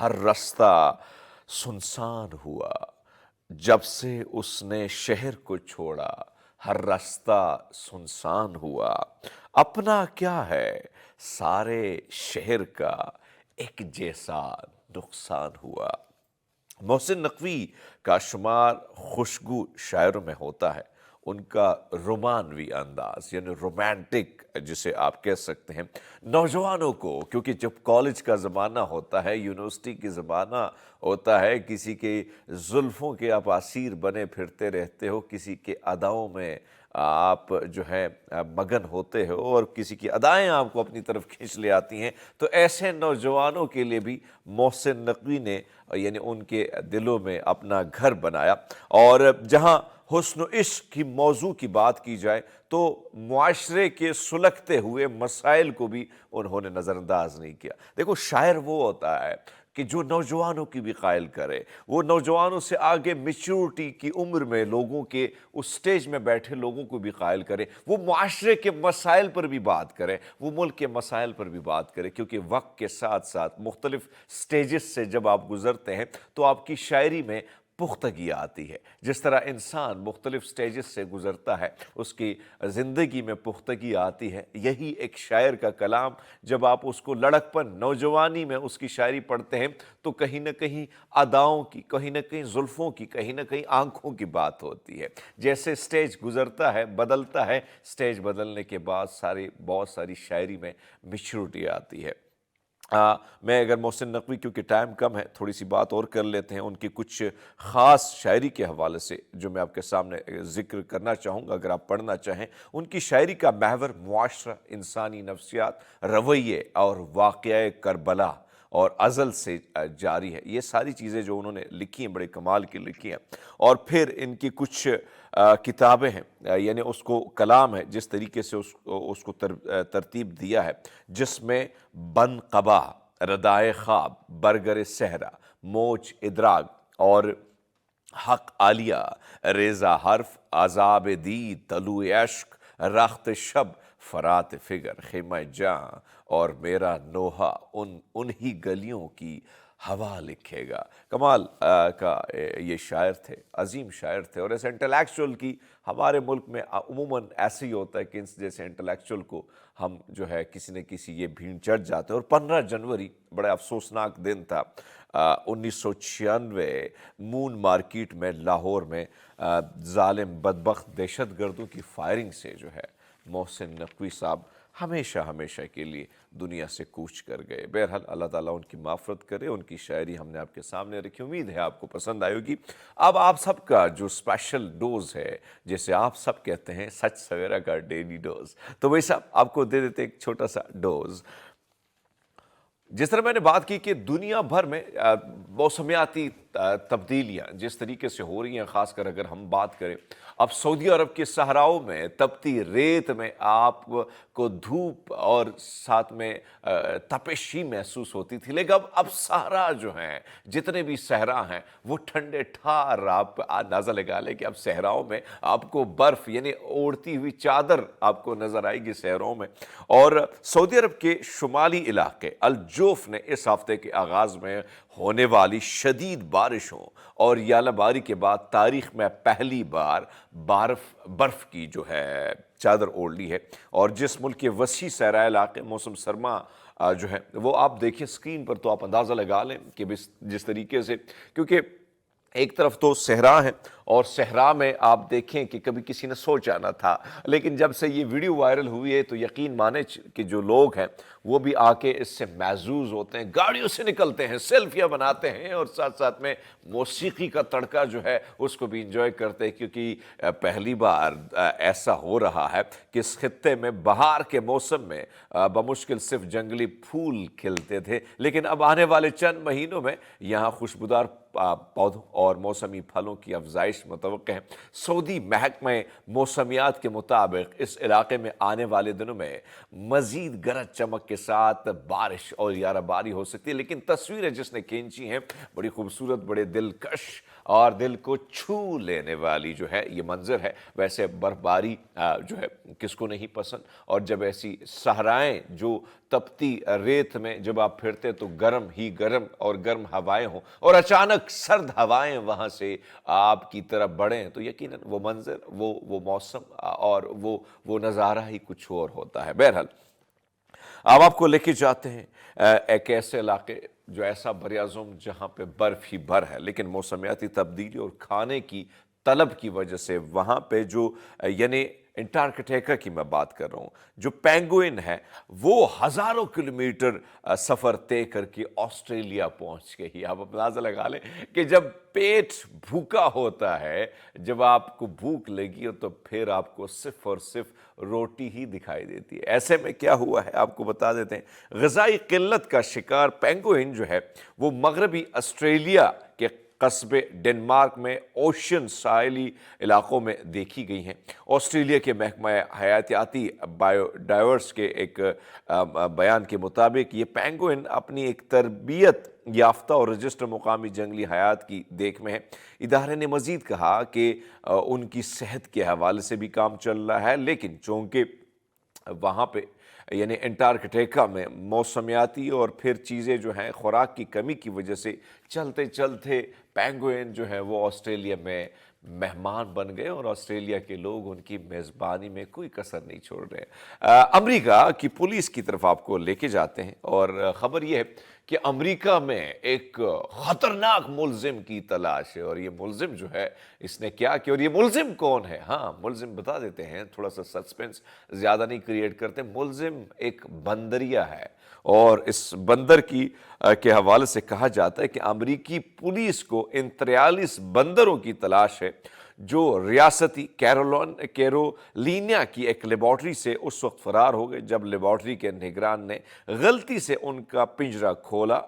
ہر رستہ سنسان ہوا جب سے اس نے شہر کو چھوڑا، ہر رستہ سنسان ہوا، اپنا کیا ہے سارے شہر کا ایک جیسا نقصان ہوا۔ محسن نقوی کا شمار خوشگو شاعروں میں ہوتا ہے۔ ان کا رومانوی انداز یعنی رومانٹک جسے آپ کہہ سکتے ہیں، نوجوانوں کو، کیونکہ جب کالج کا زمانہ ہوتا ہے، یونیورسٹی کی زمانہ ہوتا ہے، کسی کے زلفوں کے آپ اسیر بنے پھرتے رہتے ہو، کسی کے اداؤں میں آپ جو ہے مگن ہوتے ہو اور کسی کی ادائیں آپ کو اپنی طرف کھینچ لے آتی ہیں، تو ایسے نوجوانوں کے لیے بھی محسن نقوی نے یعنی ان کے دلوں میں اپنا گھر بنایا۔ اور جہاں حسن و عشق کی موضوع کی بات کی جائے تو معاشرے کے سلگتے ہوئے مسائل کو بھی انہوں نے نظر انداز نہیں کیا۔ دیکھو، شاعر وہ ہوتا ہے کہ جو نوجوانوں کی بھی قائل کرے، وہ نوجوانوں سے آگے میچورٹی کی عمر میں لوگوں کے اس سٹیج میں بیٹھے لوگوں کو بھی قائل کرے، وہ معاشرے کے مسائل پر بھی بات کرے، وہ ملک کے مسائل پر بھی بات کرے، کیونکہ وقت کے ساتھ ساتھ مختلف سٹیجز سے جب آپ گزرتے ہیں تو آپ کی شاعری میں پختگی آتی ہے۔ جس طرح انسان مختلف سٹیجز سے گزرتا ہے، اس کی زندگی میں پختگی آتی ہے۔ یہی ایک شاعر کا کلام، جب آپ اس کو لڑکپن، نوجوانی میں اس کی شاعری پڑھتے ہیں تو کہیں نہ کہیں اداؤں کی، کہیں نہ کہیں زلفوں کی، کہیں نہ کہیں آنکھوں کی بات ہوتی ہے۔ جیسے سٹیج گزرتا ہے، بدلتا ہے، سٹیج بدلنے کے بعد بہت ساری شاعری میں میچورٹی آتی ہے۔ میں اگر محسن نقوی، کیونکہ ٹائم کم ہے، تھوڑی سی بات اور کر لیتے ہیں ان کی کچھ خاص شاعری کے حوالے سے جو میں آپ کے سامنے ذکر کرنا چاہوں گا، اگر آپ پڑھنا چاہیں۔ ان کی شاعری کا محور معاشرہ، انسانی نفسیات، رویے اور واقعہ کربلا اور ازل سے جاری ہے۔ یہ ساری چیزیں جو انہوں نے لکھی ہیں بڑے کمال کی لکھی ہیں۔ اور پھر ان کی کچھ کتابیں ہیں، یعنی اس کو کلام ہے جس طریقے سے اس کو ترتیب دیا ہے، جس میں بن قبا، ردائے خواب، برگر صحرا، موج ادراک اور حق عالیہ، ریزہ حرف، عذاب دید، طلوع عشق، رخت شب، فرات فگر، خیمہ جاں اور میرا نوحہ انہی گلیوں کی ہوا لکھے گا۔ کمال کا یہ شاعر تھے، عظیم شاعر تھے، اور ایسے انٹلیکچول کی ہمارے ملک میں عموماً ایسے ہی ہوتا ہے کہ اس جیسے انٹلیکچول کو ہم جو ہے کسی نہ کسی یہ بھیڑ چڑھ جاتے ہیں۔ اور 15 جنوری بڑا افسوسناک دن تھا، 1996 مون مارکیٹ میں لاہور میں ظالم بدبخت دہشت گردوں کی فائرنگ سے جو ہے محسن نقوی صاحب ہمیشہ کے لیے دنیا سے کوچ کر گئے۔ بہرحال اللہ تعالیٰ ان کی معافرت کرے۔ ان کی شاعری ہم نے آپ کے سامنے رکھی، امید ہے آپ کو پسند آئے گی۔ اب آپ سب کا جو اسپیشل ڈوز ہے، جیسے آپ سب کہتے ہیں سچ سویرا کا ڈیلی ڈوز، تو ویسا آپ کو دے دیتے ایک چھوٹا سا ڈوز۔ جس طرح میں نے بات کی کہ دنیا بھر میں موسمیاتی تبدیلیاں جس طریقے سے ہو رہی ہیں، خاص کر اگر ہم بات کریں، اب سعودی عرب کے صحراؤں میں تپتی ریت میں آپ کو دھوپ اور ساتھ میں تپش ہی محسوس ہوتی تھی، لیکن اب صحرا جو ہیں، جتنے بھی صحرا ہیں، وہ ٹھنڈے ٹھار آپ اندازہ لگا لیں کہ اب صحراؤں میں آپ کو برف یعنی اوڑھتی ہوئی چادر آپ کو نظر آئے گی صحراؤں میں۔ اور سعودی عرب کے شمالی علاقے الجوف نے اس ہفتے کے آغاز میں ہونے والی شدید بارشوں اور یالہ باری کے بعد تاریخ میں پہلی بار برف کی جو ہے چادر اوڑھ لی ہے۔ اور جس ملک کے وسیع صحرائی علاقے موسم سرما جو ہے وہ آپ دیکھیں اسکرین پر تو آپ اندازہ لگا لیں کہ جس طریقے سے، کیونکہ ایک طرف تو صحرا ہے اور صحرا میں آپ دیکھیں کہ کبھی کسی نے سوچا نہ تھا، لیکن جب سے یہ ویڈیو وائرل ہوئی ہے تو یقین مانے کہ جو لوگ ہیں وہ بھی آ کے اس سے محظوظ ہوتے ہیں، گاڑیوں سے نکلتے ہیں، سیلفیاں بناتے ہیں اور ساتھ ساتھ میں موسیقی کا تڑکا جو ہے اس کو بھی انجوائے کرتے ہیں، کیونکہ پہلی بار ایسا ہو رہا ہے کہ اس خطے میں بہار کے موسم میں بمشکل صرف جنگلی پھول کھلتے تھے، لیکن اب آنے والے چند مہینوں میں یہاں خوشبودار پودوں اور موسمی پھلوں کی افزائش بارش متوقع ہے۔ سعودی محکمہ موسمیات کے مطابق اس علاقے میں آنے والے دنوں میں مزید گرج چمک کے ساتھ بارش اور یارہ باری ہو سکتی ہے، لیکن تصویریں جس نے کھینچی ہیں بڑی خوبصورت، بڑے دلکش اور دل کو چھو لینے والی جو ہے یہ منظر ہے۔ ویسے برف باری جو ہے کس کو نہیں پسند، اور جب ایسی صحرائیں جو تپتی ریت میں جب آپ پھرتے تو گرم ہی گرم اور گرم ہوائیں ہوں اور اچانک سرد ہوائیں وہاں سے آپ کی طرف بڑھیں تو یقیناً وہ منظر، وہ موسم اور وہ نظارہ ہی کچھ اور ہوتا ہے۔ بہرحال اب آپ کو لے کے جاتے ہیں ایک ایسے علاقے جو ایسا بر اعظم جہاں پہ برف ہی بھر ہے، لیکن موسمیاتی تبدیلی اور کھانے کی طلب کی وجہ سے وہاں پہ جو یعنی انٹارکٹیکا کی میں بات کر رہا ہوں، جو پینگوئن ہے وہ ہزاروں کلومیٹر سفر طے کر کے آسٹریلیا پہنچ گئی۔ آپ اندازہ لگا لیں کہ جب پیٹ بھوکا ہوتا ہے، جب آپ کو بھوک لگی ہو تو پھر آپ کو صرف اور صرف روٹی ہی دکھائی دیتی ہے۔ ایسے میں کیا ہوا ہے آپ کو بتا دیتے ہیں۔ غذائی قلت کا شکار پینگوئن جو ہے وہ مغربی آسٹریلیا کے قصبے ڈنمارک میں اوشین ساحلی علاقوں میں دیکھی گئی ہیں۔ آسٹریلیا کے محکمہ حیاتیاتی بائیو ڈائیورس کے ایک بیان کے مطابق یہ پینگوئن اپنی ایک تربیت یافتہ اور رجسٹر مقامی جنگلی حیات کی دیکھ میں ہے۔ ادارے نے مزید کہا کہ ان کی صحت کے حوالے سے بھی کام چل رہا ہے، لیکن چونکہ وہاں پہ یعنی انٹارکٹیکا میں موسمیاتی اور پھر چیزیں جو ہیں خوراک کی کمی کی وجہ سے چلتے چلتے پینگوئن جو ہے وہ آسٹریلیا میں مہمان بن گئے اور آسٹریلیا کے لوگ ان کی میزبانی میں کوئی کسر نہیں چھوڑ رہے۔ امریکہ کی پولیس کی طرف آپ کو لے کے جاتے ہیں اور خبر یہ ہے کہ امریکہ میں ایک خطرناک ملزم کی تلاش ہے، اور یہ ملزم جو ہے اس نے کیا کیا اور یہ ملزم کون ہے؟ ہاں ملزم بتا دیتے ہیں، تھوڑا سا سسپنس زیادہ نہیں کریٹ کرتے۔ ملزم ایک بندریہ ہے، اور اس بندر کے حوالے سے کہا جاتا ہے کہ امریکی پولیس کو ان 43 بندروں کی تلاش ہے جو ریاستی کیرولینیا کی ایک لیبارٹری سے اس وقت فرار ہو گئے جب لیبارٹری کے نگران نے غلطی سے ان کا پنجرہ کھولا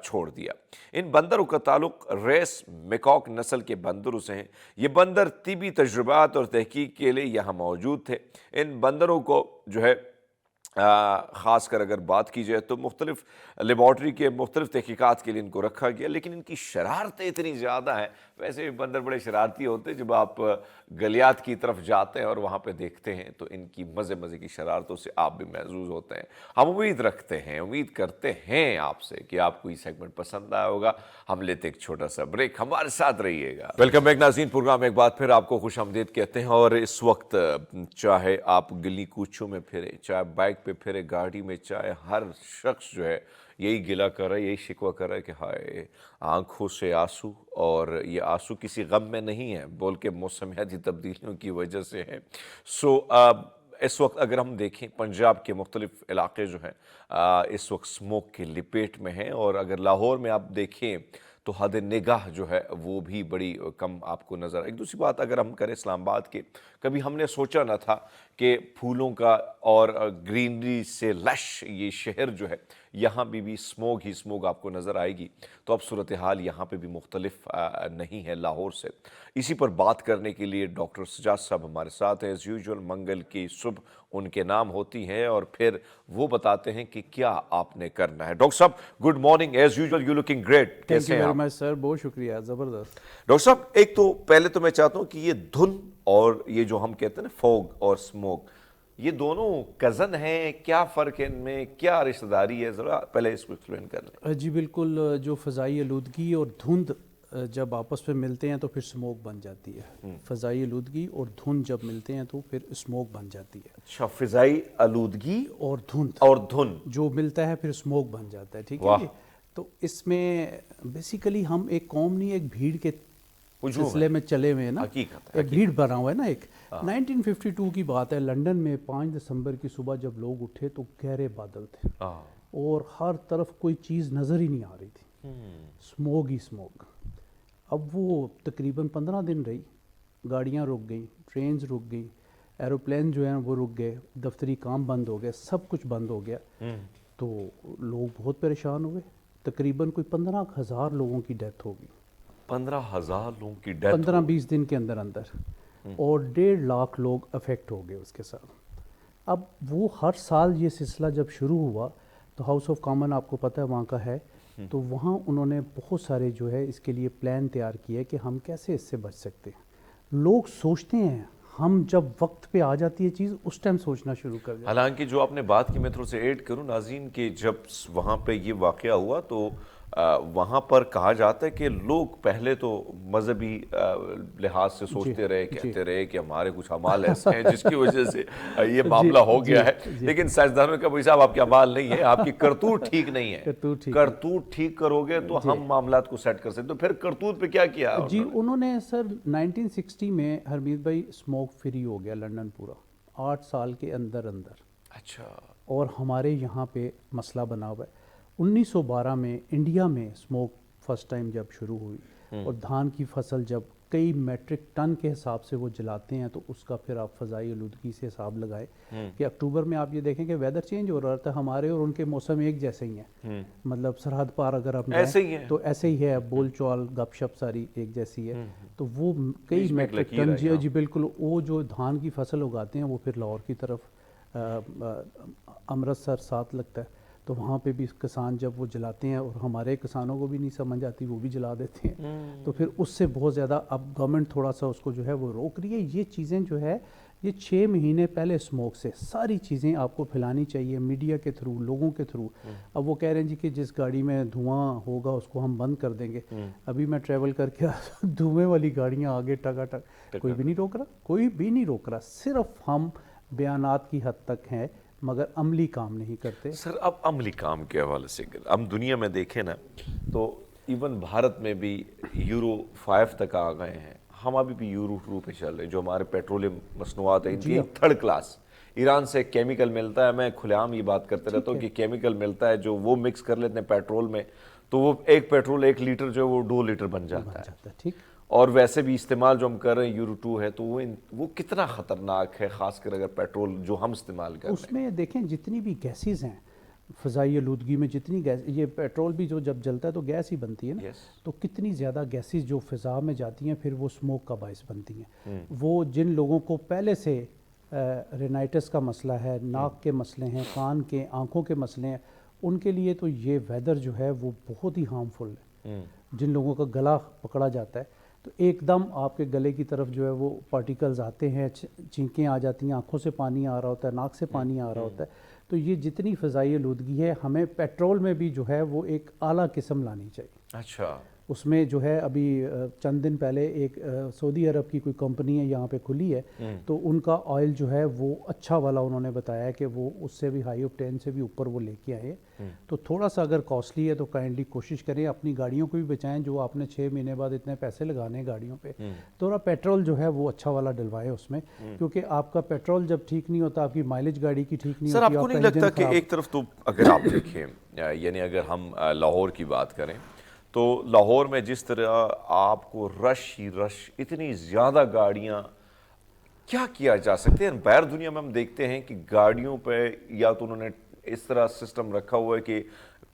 چھوڑ دیا۔ ان بندروں کا تعلق ریس میکاک نسل کے بندروں سے ہیں۔ یہ بندر طبی تجربات اور تحقیق کے لیے یہاں موجود تھے۔ ان بندروں کو جو ہے خاص کر اگر بات کی جائے تو مختلف لیبارٹری کے مختلف تحقیقات کے لیے ان کو رکھا گیا، لیکن ان کی شرارتیں اتنی زیادہ ہیں۔ ویسے بھی بندر بڑے شرارتی ہوتے ہیں، جب آپ گلیات کی طرف جاتے ہیں اور وہاں پہ دیکھتے ہیں تو ان کی مزے کی شرارتوں سے آپ بھی محظوظ ہوتے ہیں۔ ہم امید کرتے ہیں آپ سے کہ آپ کو یہ سیگمنٹ پسند آیا ہوگا۔ ہم لیتے ایک چھوٹا سا بریک، ہمارے ساتھ رہیے گا۔ ویلکم بیک ناظرین، پروگرام ایک بار پھر آپ کو خوش آمدید کہتے ہیں، اور اس وقت چاہے آپ گلی کوچوں میں پھرے، چاہے بائک پہ پھرے، گاڑی میں، چاہے ہر شخص جو ہے یہی گلہ کر رہا ہے، یہی شکوہ کر رہا ہے کہ ہائے آنکھوں سے آنسو، اور یہ آنسو کسی غم میں نہیں ہے بلکہ موسمیاتی تبدیلیوں کی وجہ سے ہے۔ اس وقت اگر ہم دیکھیں پنجاب کے مختلف علاقے جو ہیں اس وقت سموک کی لپیٹ میں ہیں، اور اگر لاہور میں آپ دیکھیں تو حد نگاہ جو ہے وہ بھی بڑی کم آپ کو نظر۔ ایک دوسری بات اگر ہم کریں اسلام آباد کے، کبھی ہم نے سوچا نہ تھا کہ پھولوں کا اور گرینری سے لش یہ شہر جو ہے یہاں بھی سموگ ہی سموگ آپ کو نظر آئے گی، تو اب صورتحال یہاں پہ بھی مختلف نہیں ہے لاہور سے۔ اسی پر بات کرنے کے لیے ڈاکٹر سجاد صاحب ہمارے ساتھ ہیں۔ ایز یوزول منگل کی صبح ان کے نام ہوتی ہیں اور پھر وہ بتاتے ہیں کہ کیا آپ نے کرنا ہے۔ ڈاکٹر صاحب good morning, as usual you looking great, کیسے ہیں آپ؟ تھینک یو ویری مچ سر، بہت شکریہ، زبردست۔ ڈاکٹر صاحب ایک تو پہلے تو میں چاہتا ہوں کہ یہ دھند اور یہ جو ہم کہتے ہیں نا فوگ اور اسموک، یہ دونوں کزن ہیں، کیا فرق ہے ان میں، کیا رشتہ داری ہے، ذرا پہلے اس کو ایکسپلین کر لیں۔ جی بالکل، جو فضائی آلودگی اور دھند جب آپس میں ملتے ہیں تو پھر اسموک بن جاتی ہے۔ فضائی آلودگی اور دھند جب ملتے ہیں تو پھر اسموک بن جاتی ہے۔ اچھا، فضائی آلودگی اور دھند جو ملتا ہے پھر اسموک بن جاتا ہے، ٹھیک ہے جی۔ تو اس میں بیسیکلی ہم ایک قوم نہیں، ایک بھیڑ کے سلسلے میں چلے ہوئے ہیں نا، ایک بھیڑ بنا ہوا ہے نا۔ ایک 1952 کی بات ہے، لنڈن میں 5 دسمبر کی صبح جب لوگ اٹھے تو گہرے بادل تھے اور ہر طرف کوئی چیز نظر ہی نہیں آ رہی تھی، اسموگ ہی اسموگ۔ اب وہ تقریباً 15 دن رہی، گاڑیاں رک گئیں، ٹرینز رک گئیں، ایروپلین جو ہیں وہ رک گئے، دفتری کام بند ہو گئے، سب کچھ بند ہو گیا۔ تو لوگ بہت پریشان ہوئے، تقریباً کوئی 15,000 لوگوں کی ڈیتھ ہوگی۔ 15,000 لوگوں کی ڈیتھ 15-20 دن کے اندر اور 1.5 لاکھ لوگ افیکٹ ہو گئے اس کے ساتھ. اب وہ ہر سال یہ سلسلہ جب شروع ہوا تو ہاؤس آف کامن آپ کو پتہ ہے وہاں کا ہے, تو وہاں انہوں نے بہت سارے جو ہے اس کے لیے پلان تیار کیے کہ ہم کیسے اس سے بچ سکتے ہیں. لوگ سوچتے ہیں, ہم جب وقت پہ آ جاتی ہے چیز اس ٹائم سوچنا شروع کر دیں. حالانکہ جو آپ نے بات کی میں تھوڑا سے ایڈ کروں ناظرین کہ جب وہاں پہ یہ واقعہ ہوا تو وہاں پر کہا جاتا ہے کہ لوگ پہلے تو مذہبی لحاظ سے سوچتے رہے, کہتے رہے کہ ہمارے کچھ اعمال ایسے ہیں جس کی وجہ سے یہ معاملہ ہو گیا ہے, لیکن سائنسدانوں نے کہا بھائی صاحب آپ کے اعمال نہیں ہے, آپ کی کرتوت ٹھیک نہیں ہے, کرتوت ٹھیک کرو گے تو ہم معاملات کو سیٹ کر سکتے. تو پھر کرتوت پہ کیا کیا جی انہوں نے سر 1960 میں حرمیت بھائی اسموک فری ہو گیا لنڈن پورا 8 سال کے اندر. اچھا. اور ہمارے یہاں پہ مسئلہ بنا ہوا ہے. 1912 میں انڈیا میں اسموک فرسٹ ٹائم جب شروع ہوئی اور دھان کی فصل جب کئی میٹرک ٹن کے حساب سے وہ جلاتے ہیں تو اس کا پھر آپ فضائی آلودگی سے حساب لگائے کہ اکتوبر میں آپ یہ دیکھیں کہ ویدر چینج ہو رہا تھا, ہمارے اور ان کے موسم ایک جیسے ہی ہیں, مطلب سرحد پار اگر آپ جائیں تو ایسے ہی ہے, بول چال گپ شپ ساری ایک جیسی ہے. تو وہ کئی میٹرک ٹن جی بالکل, وہ جو دھان کی فصل اگاتے ہیں وہ پھر لاہور کی طرف امرتسر ساتھ لگتا ہے, تو وہاں پہ بھی کسان جب وہ جلاتے ہیں اور ہمارے کسانوں کو بھی نہیں سمجھ آتی وہ بھی جلا دیتے ہیں, تو پھر اس سے بہت زیادہ اب گورنمنٹ تھوڑا سا اس کو جو ہے وہ روک رہی ہے. یہ چیزیں جو ہے یہ 6 مہینے پہلے اسموک سے ساری چیزیں آپ کو پھیلانی چاہیے میڈیا کے تھرو, لوگوں کے تھرو. اب وہ کہہ رہے ہیں جی کہ جس گاڑی میں دھواں ہوگا اس کو ہم بند کر دیں گے. ابھی میں ٹریول کر کے دھوئیں والی گاڑیاں آگے ٹگا ٹگ, کوئی بھی نہیں روک رہا, کوئی بھی نہیں روک رہا, صرف ہم بیانات کی حد تک ہیں مگر عملی کام نہیں کرتے. سر اب عملی کام کے حوالے سے ہم دنیا میں دیکھیں نا تو ایون بھارت میں بھی یورو 5 تک آ گئے ہیں, ہم ابھی بھی یورو 2 پہ چل رہے ہیں. جو ہمارے پیٹرولیم مصنوعات ہیں ان کی 3rd کلاس, ایران سے کیمیکل ملتا ہے, میں کھلے عام یہ بات کرتے رہتا ہوں کہ کیمیکل ملتا ہے جو وہ مکس کر لیتے ہیں پیٹرول میں, تو وہ ایک پیٹرول 1 لیٹر جو ہے وہ 2 لیٹر بن جاتا ہے. ٹھیک. اور ویسے بھی استعمال جو ہم کر رہے ہیں یورو 2 ہے تو وہ کتنا خطرناک ہے, خاص کر اگر پیٹرول جو ہم استعمال کر رہے ہیں. اس میں دیکھیں جتنی بھی گیسز ہیں فضائی آلودگی میں, جتنی گیس, یہ پیٹرول بھی جو جب جلتا ہے تو گیس ہی بنتی ہے نا, تو کتنی زیادہ گیسز جو فضا میں جاتی ہیں پھر وہ اسموک کا باعث بنتی ہیں. وہ جن لوگوں کو پہلے سے رینائٹس کا مسئلہ ہے, ناک کے مسئلے ہیں, کان کے آنکھوں کے مسئلے ہیں, ان کے لیے تو یہ ویدر جو ہے وہ بہت ہی ہارمفل ہے. جن لوگوں کا گلا پکڑا جاتا ہے تو ایک دم آپ کے گلے کی طرف جو ہے وہ پارٹیکلز آتے ہیں, چینکیں آ جاتی ہیں, آنکھوں سے پانی آ رہا ہوتا ہے, ناک سے پانی آ رہا ہوتا ہے. تو یہ جتنی فضائی آلودگی ہے ہمیں پیٹرول میں بھی جو ہے وہ ایک اعلیٰ قسم لانی چاہیے. اچھا. اس میں جو ہے ابھی چند دن پہلے ایک سعودی عرب کی کوئی کمپنی ہے یہاں پہ کھلی ہے, تو ان کا آئل جو ہے وہ اچھا والا انہوں نے بتایا ہے کہ وہ اس سے بھی ہائی آکٹین سے بھی اوپر وہ لے کے آئے. تو تھوڑا سا اگر کاسٹلی ہے تو کائنڈلی کوشش کریں اپنی گاڑیوں کو بھی بچائیں, جو آپ نے 6 مہینے بعد اتنے پیسے لگانے ہیں گاڑیوں پہ, تھوڑا پیٹرول جو ہے وہ اچھا والا ڈلوائے اس میں, کیونکہ آپ کا پیٹرول جب ٹھیک نہیں ہوتا, آپ کی مائلیج گاڑی کی ٹھیک نہیں ہوتی. سر آپ کو نہیں لگتا کہ ایک طرف تو اگر آپ دیکھیں یعنی اگر ہم لاہور کی بات کریں تو لاہور میں جس طرح آپ کو رش ہی رش, اتنی زیادہ گاڑیاں, کیا کیا جا سکتے ہیں؟ باہر دنیا میں ہم دیکھتے ہیں کہ گاڑیوں پہ یا تو انہوں نے اس طرح سسٹم رکھا ہوا ہے کہ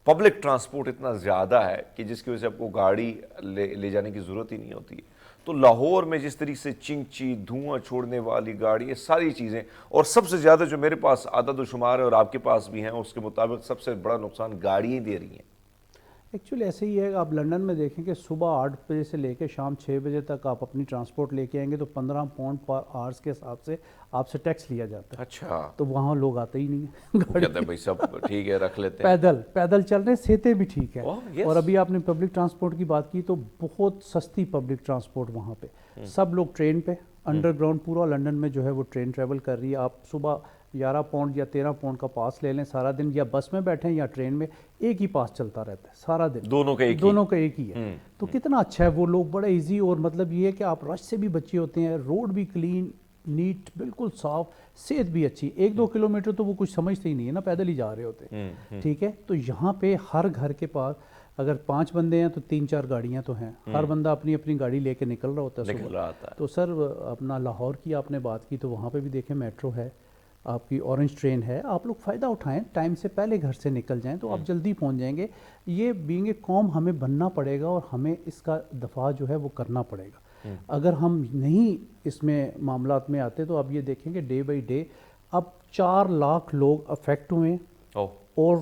پبلک ٹرانسپورٹ اتنا زیادہ ہے کہ جس کی وجہ سے آپ کو گاڑی لے جانے کی ضرورت ہی نہیں ہوتی ہے. تو لاہور میں جس طریقے سے چنچی, دھواں چھوڑنے والی گاڑی, یہ ساری چیزیں, اور سب سے زیادہ جو میرے پاس عدد و شمار ہے اور آپ کے پاس بھی ہیں اس کے مطابق سب سے بڑا نقصان گاڑیاں دے رہی ہیں. ایکچولی ایسے ہی ہے. آپ لنڈن میں دیکھیں کہ صبح 8 بجے سے لے کے شام 6 بجے تک آپ اپنی ٹرانسپورٹ لے کے آئیں گے تو 15 پاؤنڈ پر آورس کے حساب سے آپ سے ٹیکس لیا جاتا ہے. اچھا. تو وہاں لوگ آتے ہی نہیں ہیں, کہتے ہیں بھائی سب ٹھیک ہے رکھ لیتے ہیں, پیدل چل رہے ہیں, سیتے بھی ٹھیک ہے. اور ابھی آپ نے پبلک ٹرانسپورٹ کی بات کی تو بہت سستی پبلک ٹرانسپورٹ وہاں پہ, سب لوگ ٹرین پہ, انڈر گراؤنڈ پورا لنڈن میں جو ہے وہ ٹرین ٹریول کر رہی ہے. آپ صبح 11 پاؤنڈ یا 13 پاؤنڈ کا پاس لے لیں سارا دن, یا بس میں بیٹھیں یا ٹرین میں, ایک ہی پاس چلتا رہتا ہے سارا دن, دونوں کا ایک ہی ہے. تو کتنا اچھا ہے, وہ لوگ بڑا ایزی, اور مطلب یہ ہے کہ آپ رش سے بھی بچے ہوتے ہیں, روڈ بھی کلین نیٹ بالکل صاف, صحت بھی اچھی. 1-2 کلومیٹر تو وہ کچھ سمجھتے ہی نہیں ہے نا, پیدل ہی جا رہے ہوتے ہیں. ٹھیک ہے. تو یہاں پہ ہر گھر کے پاس اگر 5 بندے ہیں تو 3-4 گاڑیاں تو ہیں, ہر بندہ اپنی اپنی گاڑی لے کے نکل رہا ہوتا ہے صبح. تو سر اپنا لاہور کی آپ نے بات کی تو وہاں پہ بھی دیکھیں میٹرو ہے, آپ کی اورنج ٹرین ہے، آپ لوگ فائدہ اٹھائیں، ٹائم سے پہلے گھر سے نکل جائیں تو آپ جلدی پہنچ جائیں گے. یہ بینگ اے قوم ہمیں بننا پڑے گا اور ہمیں اس کا دفاع جو ہے وہ کرنا پڑے گا. اگر ہم نہیں اس میں معاملات میں آتے تو آپ یہ دیکھیں کہ ڈے بائی ڈے اب 4 لاکھ لوگ افیکٹ ہوئے ہیں، اور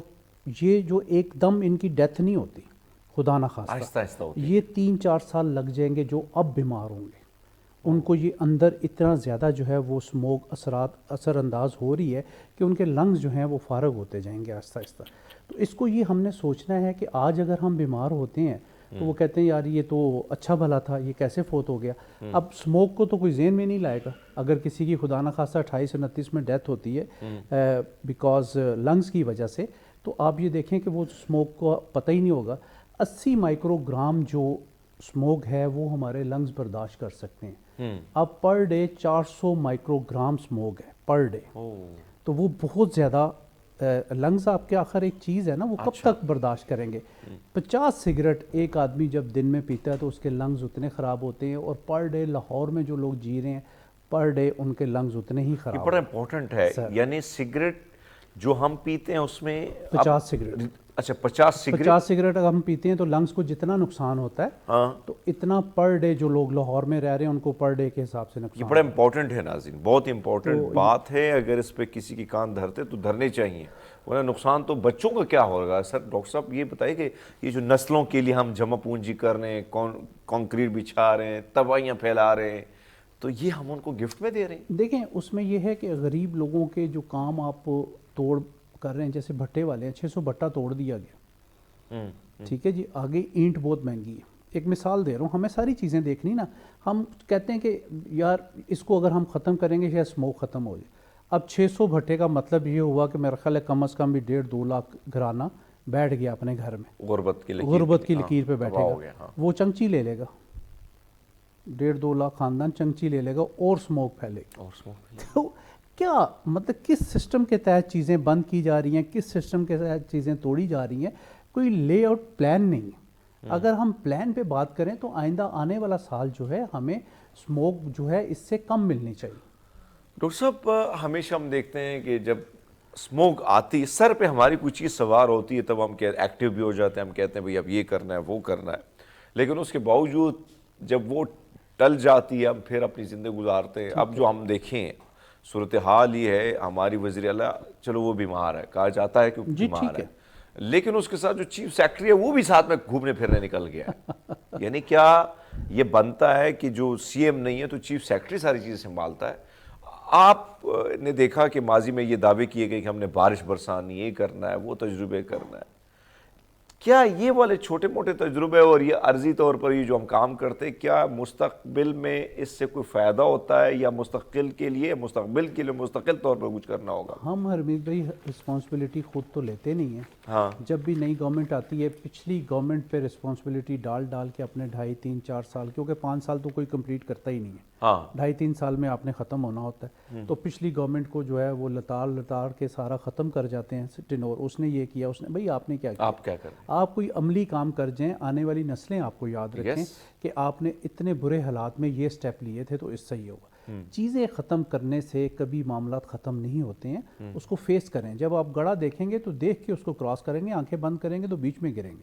یہ جو ایک دم ان کی ڈیتھ نہیں ہوتی خدا نہ خواستہ، یہ 3-4 سال لگ جائیں گے جو اب بیمار ہوں گے. ان کو یہ اندر اتنا زیادہ جو ہے وہ اسموک اثر انداز ہو رہی ہے کہ ان کے لنگز جو ہیں وہ فارغ ہوتے جائیں گے آہستہ آہستہ. تو اس کو یہ ہم نے سوچنا ہے کہ آج اگر ہم بیمار ہوتے ہیں تو وہ کہتے ہیں یار یہ تو اچھا بھلا تھا، یہ کیسے فوت ہو گیا. اب اسموک کو تو کوئی ذہن میں نہیں لائے گا. اگر کسی کی خدا نہ خواستہ 28-29 میں ڈیتھ ہوتی ہے بیکاز لنگز کی وجہ سے، تو آپ یہ دیکھیں کہ وہ اسموک کو پتہ ہی نہیں ہوگا. 80 مائکرو گرام جو اسموک ہے وہ ہمارے لنگز برداشت کر سکتے ہیں. اب per day 400 micro gram smoke ہے پر ڈے، تو وہ بہت زیادہ لنگز آپ کے آخر ایک چیز ہے نا، وہ کب تک برداشت کریں گے. 50 سگریٹ ایک آدمی جب دن میں پیتا ہے تو اس کے لنگز اتنے خراب ہوتے ہیں، اور پر ڈے لاہور میں جو لوگ جی رہے ہیں پر ڈے ان کے لنگز اتنے ہی خراب. یہ بڑا امپورٹنٹ ہے، یعنی سگریٹ جو ہم پیتے ہیں اس میں 50 سگریٹ، اچھا 50 سگریٹ اگر ہم پیتے ہیں تو لنگز کو جتنا نقصان ہوتا ہے تو اتنا پر ڈے جو لوگ لاہور میں رہ رہے ہیں ان کو پر ڈے کے حساب سے نقصان. یہ بڑا امپورٹنٹ ہے ناظرین، بہت امپورٹنٹ بات ہے. اگر اس پہ کسی کی کان دھرتے تو دھرنے چاہیے، ورنہ نقصان تو بچوں کا کیا ہوگا. سر ڈاکٹر صاحب یہ بتائیے کہ یہ جو نسلوں کے لیے ہم جمع پونجی کر رہے ہیں، کانکریٹ بچھا رہے ہیں، تباہیاں پھیلا رہے ہیں، تو یہ ہم ان کو گفٹ میں دے رہے ہیں. دیکھیں اس میں یہ ہے کہ غریب لوگوں کے جو کام آپ توڑ کر رہے ہیں، جیسے بھٹے والے ہیں، 600 بھٹا توڑ دیا گیا، ٹھیک ہے جی. آگے اینٹ بہت مہنگی ہے. ایک مثال دے رہا ہوں، ہمیں ساری چیزیں دیکھنی نا. ہم کہتے ہیں کہ یار اس کو اگر ہم ختم کریں گے شاید اسموک ختم ہو جائے. اب 600 بھٹے کا مطلب یہ ہوا کہ میرا خیال ہے کم از کم بھی 1.5-2 لاکھ گھرانہ بیٹھ گیا اپنے گھر میں، غربت کی لکیر پہ بیٹھے گا. وہ چمچی لے لے گا، 1.5-2 لاکھ خاندان چمچی لے لے گا اور اسموک پھیلے گا. تو کیا مطلب کس سسٹم کے تحت چیزیں بند کی جا رہی ہیں، کس سسٹم کے تحت چیزیں توڑی جا رہی ہیں. کوئی لے آؤٹ پلان نہیں ہے. اگر ہم پلان پہ بات کریں تو آئندہ آنے والا سال جو ہے ہمیں اسموک جو ہے اس سے کم ملنی چاہیے. ڈاکٹر صاحب ہمیشہ ہم دیکھتے ہیں کہ جب اسموک آتی ہے سر پہ ہماری کوئی چیز سوار ہوتی ہے تب ہم ایکٹیو بھی ہو جاتے ہیں. ہم کہتے ہیں بھئی اب یہ کرنا ہے وہ کرنا ہے، لیکن اس کے باوجود جب وہ ٹل جاتی ہے ہم پھر اپنی زندگی گزارتے ہیں. اب جو ہم دیکھیں صورتحال یہ ہے، ہماری وزیر اعلیٰ چلو وہ بیمار ہے، کہا جاتا ہے کہ وہ بیمار ہے، لیکن اس کے ساتھ جو چیف سیکرٹری ہے وہ بھی ساتھ میں گھومنے پھرنے نکل گیا ہے. یعنی کیا یہ بنتا ہے کہ جو سی ایم نہیں ہے تو چیف سیکرٹری ساری چیزیں سنبھالتا ہے؟ آپ نے دیکھا کہ ماضی میں یہ دعوے کیے گئے کہ ہم نے بارش برسانی، یہ کرنا ہے، وہ تجربے کرنا ہے. کیا یہ والے چھوٹے موٹے تجربے اور یہ عرضی طور پر یہ جو ہم کام کرتے، کیا مستقبل میں اس سے کوئی فائدہ ہوتا ہے، یا مستقبل کے لیے مستقل طور پر کچھ کرنا ہوگا؟ ہم حرمیت بھائی رسپانسبلٹی خود تو لیتے نہیں ہیں. جب بھی نئی گورنمنٹ آتی ہے پچھلی گورنمنٹ پہ رسپانسبلٹی ڈال کے اپنے 2.5-3-4 سال، کیونکہ 5 سال تو کوئی کمپلیٹ کرتا ہی نہیں ہے، 2.5-3 سال میں آپ نے ختم ہونا ہوتا ہے. تو پچھلی گورنمنٹ کو جو ہے وہ لتاڑ کے سارا ختم کر جاتے ہیں ٹینور. اس نے یہ کیا، اس نے بھائی آپ نے کیا کیا، آپ کیا کریں، آپ کوئی عملی کام کر جائیں، آنے والی نسلیں آپ کو یاد رکھیں کہ آپ نے اتنے برے حالات میں یہ سٹیپ لیے تھے تو اس سے ہی ہوگا. چیزیں ختم کرنے سے کبھی معاملات ختم نہیں ہوتے ہیں. اس کو فیس کریں. جب آپ گڑھا دیکھیں گے تو دیکھ کے اس کو کراس کریں گے، آنکھیں بند کریں گے تو بیچ میں گریں گے.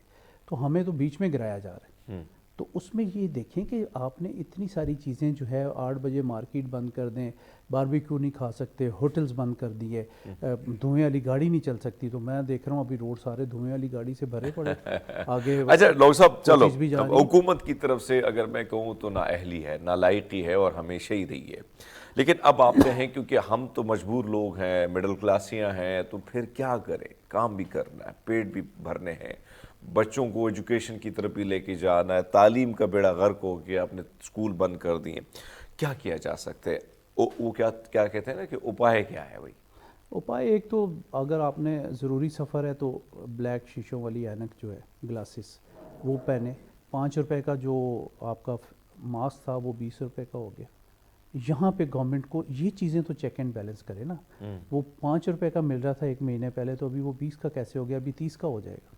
تو ہمیں تو بیچ میں گرایا جا رہا ہے. تو اس میں یہ دیکھیں کہ آپ نے اتنی ساری چیزیں جو ہے 8 بجے مارکیٹ بند کر دیں، باربیکیو نہیں کھا سکتے، ہوٹلز بند کر دیے، دھوئیں والی گاڑی نہیں چل سکتی. تو میں دیکھ رہا ہوں ابھی روڈ سارے دھوئیں والی گاڑی سے بھرے پڑے آگے. اچھا ڈاکٹر صاحب چلو حکومت کی طرف سے اگر میں کہوں تو نااہلی ہے، نالائقی ہے اور ہمیشہ ہی رہی ہے. لیکن اب آپ کہیں کیونکہ ہم تو مجبور لوگ ہیں، مڈل کلاسیاں ہیں، تو پھر کیا کریں؟ کام بھی کرنا ہے، پیٹ بھی بھرنے ہیں، بچوں کو ایجوکیشن کی طرف بھی لے کے جانا ہے، تعلیم کا بیڑا غرق ہو گیا، اپنے اسکول بند کر دیے. کیا کیا جا سکتے؟ وہ کیا کہتے ہیں نا کہ اپائے کیا ہے بھائی؟ اپائے ایک تو اگر آپ نے ضروری سفر ہے تو بلیک شیشوں والی اینک جو ہے گلاسز وہ پہنے. 5 روپے کا جو آپ کا ماسک تھا وہ 20 روپے کا ہو گیا. یہاں پہ گورنمنٹ کو یہ چیزیں تو چیک اینڈ بیلنس کرے نا. وہ 5 روپے کا مل رہا تھا ایک مہینے پہلے، تو ابھی وہ 20 کا کیسے ہو گیا، ابھی 30 کا ہو جائے گا.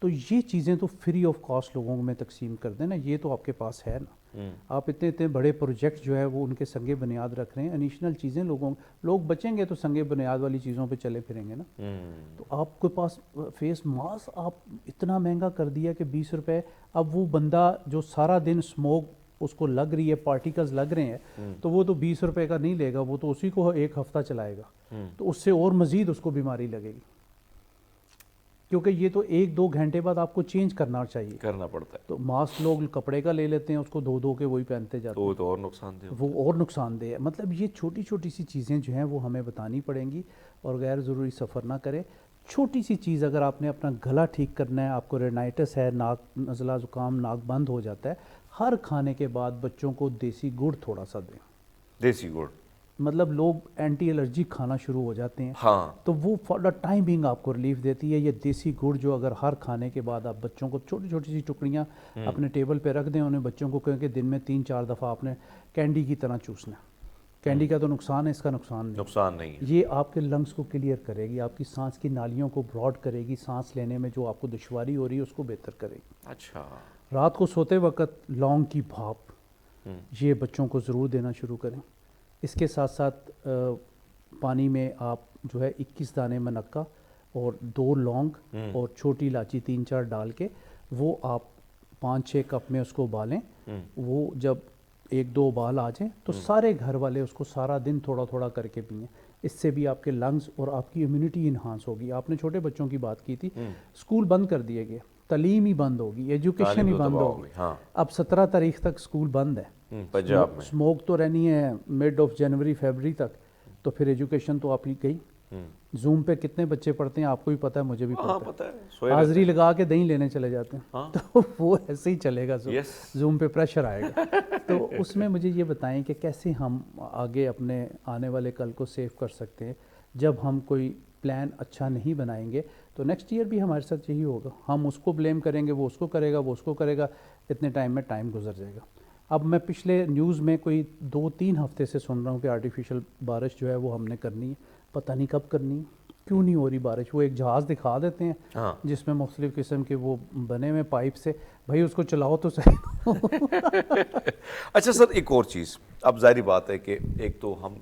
تو یہ چیزیں تو فری آف کاسٹ لوگوں میں تقسیم کر دیں نا, یہ تو آپ کے پاس ہے نا. آپ اتنے بڑے پروجیکٹ جو ہے وہ ان کے سنگ بنیاد رکھ رہے ہیں, ایڈیشنل چیزیں لوگ بچیں گے تو سنگ بنیاد والی چیزوں پہ چلے پھریں گے نا. تو آپ کے پاس فیس ماسک آپ اتنا مہنگا کر دیا کہ 20 روپے. اب وہ بندہ جو سارا دن اسموک اس کو لگ رہی ہے, پارٹیکلز لگ رہے ہیں, تو وہ تو 20 روپے کا نہیں لے گا, وہ تو اسی کو ایک ہفتہ چلائے گا, تو اس سے اور مزید اس کو بیماری لگے گی, کیونکہ یہ تو 1-2 گھنٹے بعد آپ کو چینج کرنا چاہیے, کرنا پڑتا ہے. تو ماسک لوگ کپڑے کا لے لیتے ہیں, اس کو دھو کے وہی پہنتے جاتے ہیں, تو اور نقصان دہ, وہ اور نقصان دہ ہے. مطلب یہ چھوٹی چھوٹی سی چیزیں جو ہیں وہ ہمیں بتانی پڑیں گی, اور غیر ضروری سفر نہ کریں. چھوٹی سی چیز, اگر آپ نے اپنا گلا ٹھیک کرنا ہے, آپ کو رینائٹس ہے, ناک نزلہ زکام, ناک بند ہو جاتا ہے, ہر کھانے کے بعد بچوں کو دیسی گڑ تھوڑا سا دیں. دیسی گڑ مطلب لوگ اینٹی الرجی کھانا شروع ہو جاتے ہیں, ہاں, تو وہ فار دا ٹائم بینگ آپ کو ریلیف دیتی ہے. یہ دیسی گڑ جو اگر ہر کھانے کے بعد آپ بچوں کو چھوٹی چھوٹی سی ٹکڑیاں اپنے ٹیبل پہ رکھ دیں, انہیں بچوں کو کہیں کہ دن میں 3-4 دفعہ آپ نے کینڈی کی طرح چوسنا. کینڈی کا تو نقصان ہے, اس کا نقصان نہیں ہے. یہ آپ کے لنگس کو کلیئر کرے گی, آپ کی سانس کی نالیوں کو براڈ کرے گی, سانس لینے میں جو آپ کو دشواری ہو رہی ہے اس کو بہتر کرے گی. اچھا, رات کو سوتے وقت لونگ کی بھاپ یہ بچوں کو ضرور دینا شروع کریں. اس کے ساتھ ساتھ پانی میں آپ جو ہے 21 دانے منقہ اور 2 لونگ اور چھوٹی الائچی 3-4 ڈال کے وہ آپ 5-6 کپ میں اس کو ابالیں. وہ جب 1-2 ابال آ جائیں تو سارے گھر والے اس کو سارا دن تھوڑا تھوڑا کر کے پئیں. اس سے بھی آپ کے لنگز اور آپ کی امیونٹی انہانس ہوگی. آپ نے چھوٹے بچوں کی بات کی تھی, اسکول بند کر دیے گئے, تعلیم ہی بند ہوگی, ایجوکیشن ہی بند ہوگی. اب 17 تاریخ تک اسکول بند ہے, پنجاب میں اسموک تو رہنی ہے مڈ آف جنوری فیبری تک, تو پھر ایجوکیشن تو آپ ہی گئی. زوم پہ کتنے بچے پڑھتے ہیں آپ کو بھی پتہ ہے, مجھے بھی پتہ ہے, حاضری لگا کے دہی لینے چلے جاتے ہیں, تو وہ ایسے ہی چلے گا, زوم پہ پریشر آئے گا. تو اس میں مجھے یہ بتائیں کہ کیسے ہم آگے اپنے آنے والے کل کو سیو کر سکتے ہیں. جب ہم کوئی پلان اچھا نہیں بنائیں گے تو نیکسٹ ایئر بھی ہمارے ساتھ یہی ہوگا, ہم اس کو بلیم کریں گے, وہ اس کو کرے گا, وہ اس کو کرے گا, اتنے ٹائم میں ٹائم گزر جائے گا. اب میں پچھلے نیوز میں کوئی 2-3 ہفتے سے سن رہا ہوں کہ آرٹیفیشل بارش جو ہے وہ ہم نے کرنی ہے, پتہ نہیں کب کرنی ہے, کیوں نہیں ہو رہی بارش. وہ ایک جہاز دکھا دیتے ہیں جس میں مختلف قسم کے وہ بنے ہوئے پائپ سے, بھائی اس کو چلاؤ تو صحیح. اچھا سر, ایک اور چیز, اب ظاہری بات ہے کہ ایک تو ہم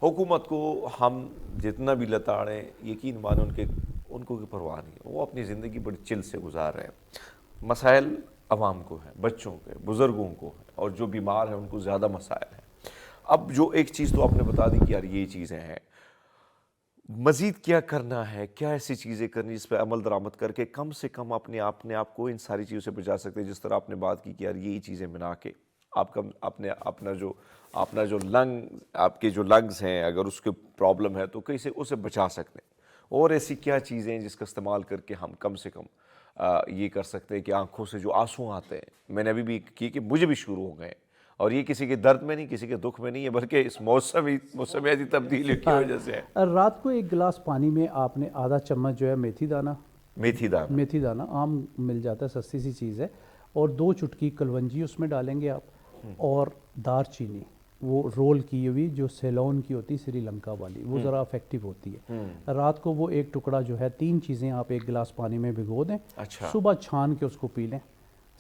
حکومت کو ہم جتنا بھی لتاڑیں, یقین مانیں ان کو کوئی پرواہ نہیں, وہ اپنی زندگی بڑی چل سے گزار رہے ہیں. مسائل عوام کو ہیں, بچوں کے, بزرگوں کو ہیں, اور جو بیمار ہیں ان کو زیادہ مسائل ہیں. اب جو ایک چیز تو آپ نے بتا دی کہ یار یہ چیزیں ہیں, مزید کیا کرنا ہے, کیا ایسی چیزیں کرنی جس پہ عمل درآمد کر کے کم سے کم اپنے آپ کو ان ساری چیزوں سے بچا سکتے ہیں. جس طرح آپ نے بات کی کہ یار یہی چیزیں ملا کے آپ کا اپنا جو آپ کے جو لنگز ہیں, اگر اس کے پرابلم ہے تو کیسے اسے بچا سکتے ہیں. اور ایسی کیا چیزیں ہیں جس کا استعمال کر کے ہم کم سے کم یہ کر سکتے ہیں کہ آنکھوں سے جو آنسو آتے ہیں, میں نے ابھی بھی کی کہ مجھے بھی شروع ہو گئے, اور یہ کسی کے درد میں نہیں, کسی کے دکھ میں نہیں ہے, بلکہ اس موسمیاتی تبدیلی کی وجہ سے ہے. رات کو 1 گلاس پانی میں آپ نے آدھا چمچ جو ہے میتھی دانہ عام مل جاتا ہے, سستی سی چیز ہے, اور 2 چٹکی کلونجی اس میں ڈالیں گے آپ, اور دار چینی وہ رول کی ہوئی جو سیلون کی ہوتی سری لنکا والی, وہ ذرا افیکٹو ہوتی ہے. رات کو وہ 1 ٹکڑا جو ہے, 3 چیزیں آپ 1 گلاس پانی میں بھگو دیں, صبح چھان کے اس کو پی لیں.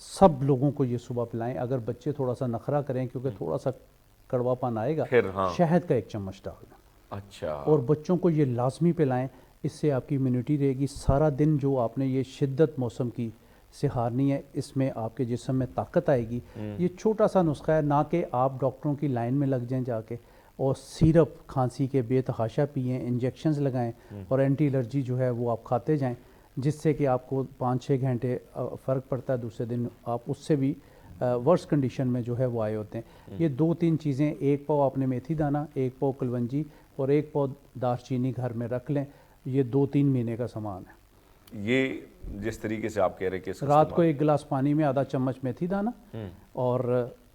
سب لوگوں کو یہ صبح پلائیں. اگر بچے تھوڑا سا نخرہ کریں کیونکہ تھوڑا سا کڑوا پن آئے گا, شہد کا 1 چمچ ڈال دیں. اچھا, اور بچوں کو یہ لازمی پلائیں, اس سے آپ کی امیونٹی رہے گی. سارا دن جو آپ نے یہ شدت موسم کی سے ہارنی ہے, اس میں آپ کے جسم میں طاقت آئے گی. یہ چھوٹا سا نسخہ ہے, نہ کہ آپ ڈاکٹروں کی لائن میں لگ جائیں جا کے اور سیرپ کھانسی کے بے تحاشا پئیں, انجیکشنز لگائیں, اور اینٹی الرجی جو ہے وہ آپ کھاتے جائیں, جس سے کہ آپ کو 5-6 گھنٹے فرق پڑتا ہے, دوسرے دن آپ اس سے بھی ورس کنڈیشن میں جو ہے وہ آئے ہوتے ہیں. یہ 2-3 چیزیں, 1 پاؤ آپ نے میتھی دانہ, 1 پاؤ کلونجی اور 1 پاؤ دار چینی گھر میں رکھ لیں. یہ 2-3 مہینے کا سامان ہے. یہ جس طریقے سے آپ کہہ رہے کہ رات کو 1 گلاس پانی میں آدھا چمچ میتھی دانہ اور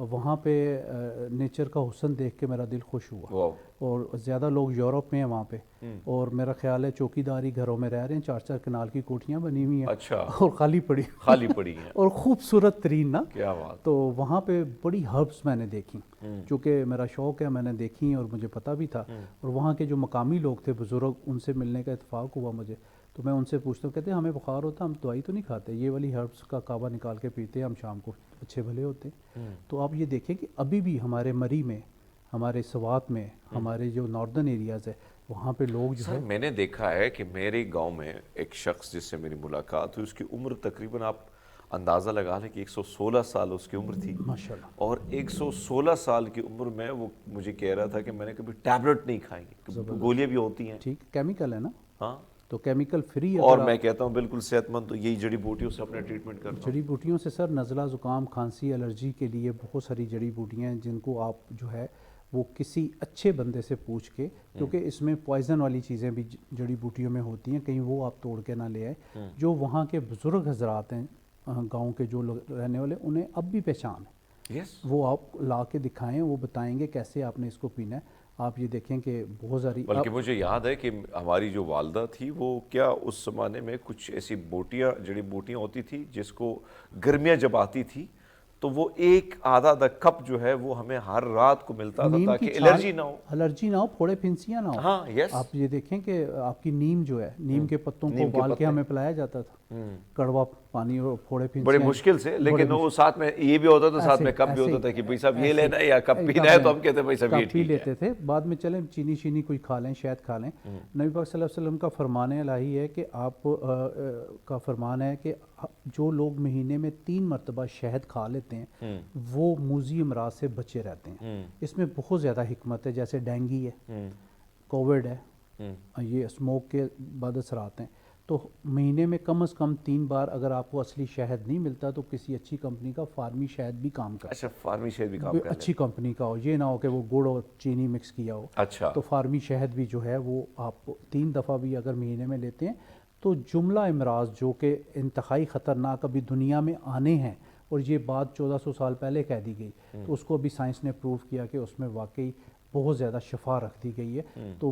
وہاں پہ نیچر کا حسن دیکھ کے میرا دل خوش ہوا. اور زیادہ لوگ یورپ میں ہیں وہاں پہ, اور میرا خیال ہے چوکی داری گھروں میں رہ رہے ہیں, 4 کنال کی کوٹھیاں بنی ہوئی ہیں. اچھا. اور خالی پڑی ہیں اور خوبصورت ترین نا. کیا بات. تو وہاں پہ بڑی ہربس میں نے دیکھی, چونکہ میرا شوق ہے, میں نے دیکھی اور مجھے پتہ بھی تھا. اور وہاں کے جو مقامی لوگ تھے بزرگ, ان سے ملنے کا اتفاق ہوا مجھے. تو میں ان سے پوچھتا ہوں, کہتے ہیں ہمیں بخار ہوتا ہم دوائی تو نہیں کھاتے, یہ والی ہربس کا کعبہ نکال کے پیتے ہیں ہم شام کو, اچھے بھلے ہوتے ہیں. تو آپ یہ دیکھیں کہ ابھی بھی ہمارے مری میں, ہمارے سوات میں, ہمارے جو ناردرن ایریاز ہے وہاں پہ لوگ جو ہے. میں نے دیکھا ہے کہ میرے گاؤں میں ایک شخص جس سے میری ملاقات ہوئی, اس کی عمر تقریباً آپ اندازہ لگا لیں کہ 116 سال اس کی عمر تھی. ماشاءاللہ. اور 116 سال کی عمر میں وہ مجھے کہہ رہا تھا کہ میں نے کبھی ٹیبلٹ نہیں کھائی, گولیاں بھی ہوتی ہیں. ٹھیک, کیمیکل ہے نا. ہاں, تو کیمیکل فری. اور میں کہتا ہوں بالکل صحت مند, تو یہی جڑی بوٹیوں سے اپنا ٹریٹمنٹ کرنا. جڑی بوٹیوں سے سر نزلہ, زکام, کھانسی, الرجی کے لیے بہت ساری جڑی بوٹیاں ہیں جن کو آپ جو ہے وہ کسی اچھے بندے سے پوچھ کے, کیونکہ اس میں پوائزن والی چیزیں بھی جڑی بوٹیوں میں ہوتی ہیں, کہیں وہ آپ توڑ کے نہ لے آئے. جو وہاں کے بزرگ حضرات ہیں گاؤں کے جو لوگ رہنے والے, انہیں اب بھی پہچان ہے. وہ آپ لا کے دکھائیں, وہ بتائیں گے کیسے آپ نے اس کو پینا ہے. آپ یہ دیکھیں کہ بہت ساری, بلکہ مجھے یاد ہے کہ ہماری جو والدہ تھی وہ کیا اس زمانے میں کچھ ایسی بوٹیاں, جڑی بوٹیاں ہوتی تھی جس کو گرمیاں جب آتی تھی تو وہ ایک آدھا کپ جو ہے وہ ہمیں ہر رات کو ملتا تھا تاکہ الرجی نہ ہو. الرجی نہ ہو, پھوڑے پھنسیاں نہ ہو. ہاں, یس. آپ یہ دیکھیں کہ آپ کی نیم جو ہے, نیم کے پتوں کو ابال کے ہمیں پلایا جاتا تھا, کڑوا پانی اور پھوڑے پھنسیاں بڑے مشکل سے, لیکن وہ ساتھ میں یہ بھی ہوتا تھا, ساتھ میں کپ بھی ہوتا تھا کہ بھائی صاحب یہ لینا ہے یا کپ پینا ہے, تو ہم کہتے ہیں بھائی صاحب یہ پی لیتے تھے. بعد میں چلیں چینی کوئی کھا لیں, شہد کھا لیں. نبی پاک صلی اللہ علیہ وسلم کا فرمان الہی ہے کہ آپ کا فرمان ہے کہ جو لوگ مہینے میں 3 مرتبہ شہد کھا لیتے ہیں وہ موذی امراض سے بچے رہتے ہیں. اس میں بہت زیادہ حکمت ہے, جیسے ڈینگی ہے, کووڈ ہے, یہ اسموک کے بعد اثرات ہیں. تو مہینے میں کم از کم 3 بار اگر آپ کو اصلی شہد نہیں ملتا تو کسی اچھی کمپنی کا فارمی شہد بھی کام کرے. اچھا, فارمی شہد بھی کام کرے, اچھی کمپنی کا ہو, یہ نہ ہو کہ وہ گڑ اور چینی مکس کیا ہو. اچھا. تو فارمی شہد بھی جو ہے وہ آپ 3 دفعہ بھی اگر مہینے میں لیتے ہیں تو جملہ امراض جو کہ انتہائی خطرناک ابھی دنیا میں آنے ہیں, اور یہ بات 1400 سال پہلے کہہ دی گئی, تو اس کو بھی سائنس نے پروف کیا کہ اس میں واقعی بہت زیادہ شفا رکھ دی گئی ہے. تو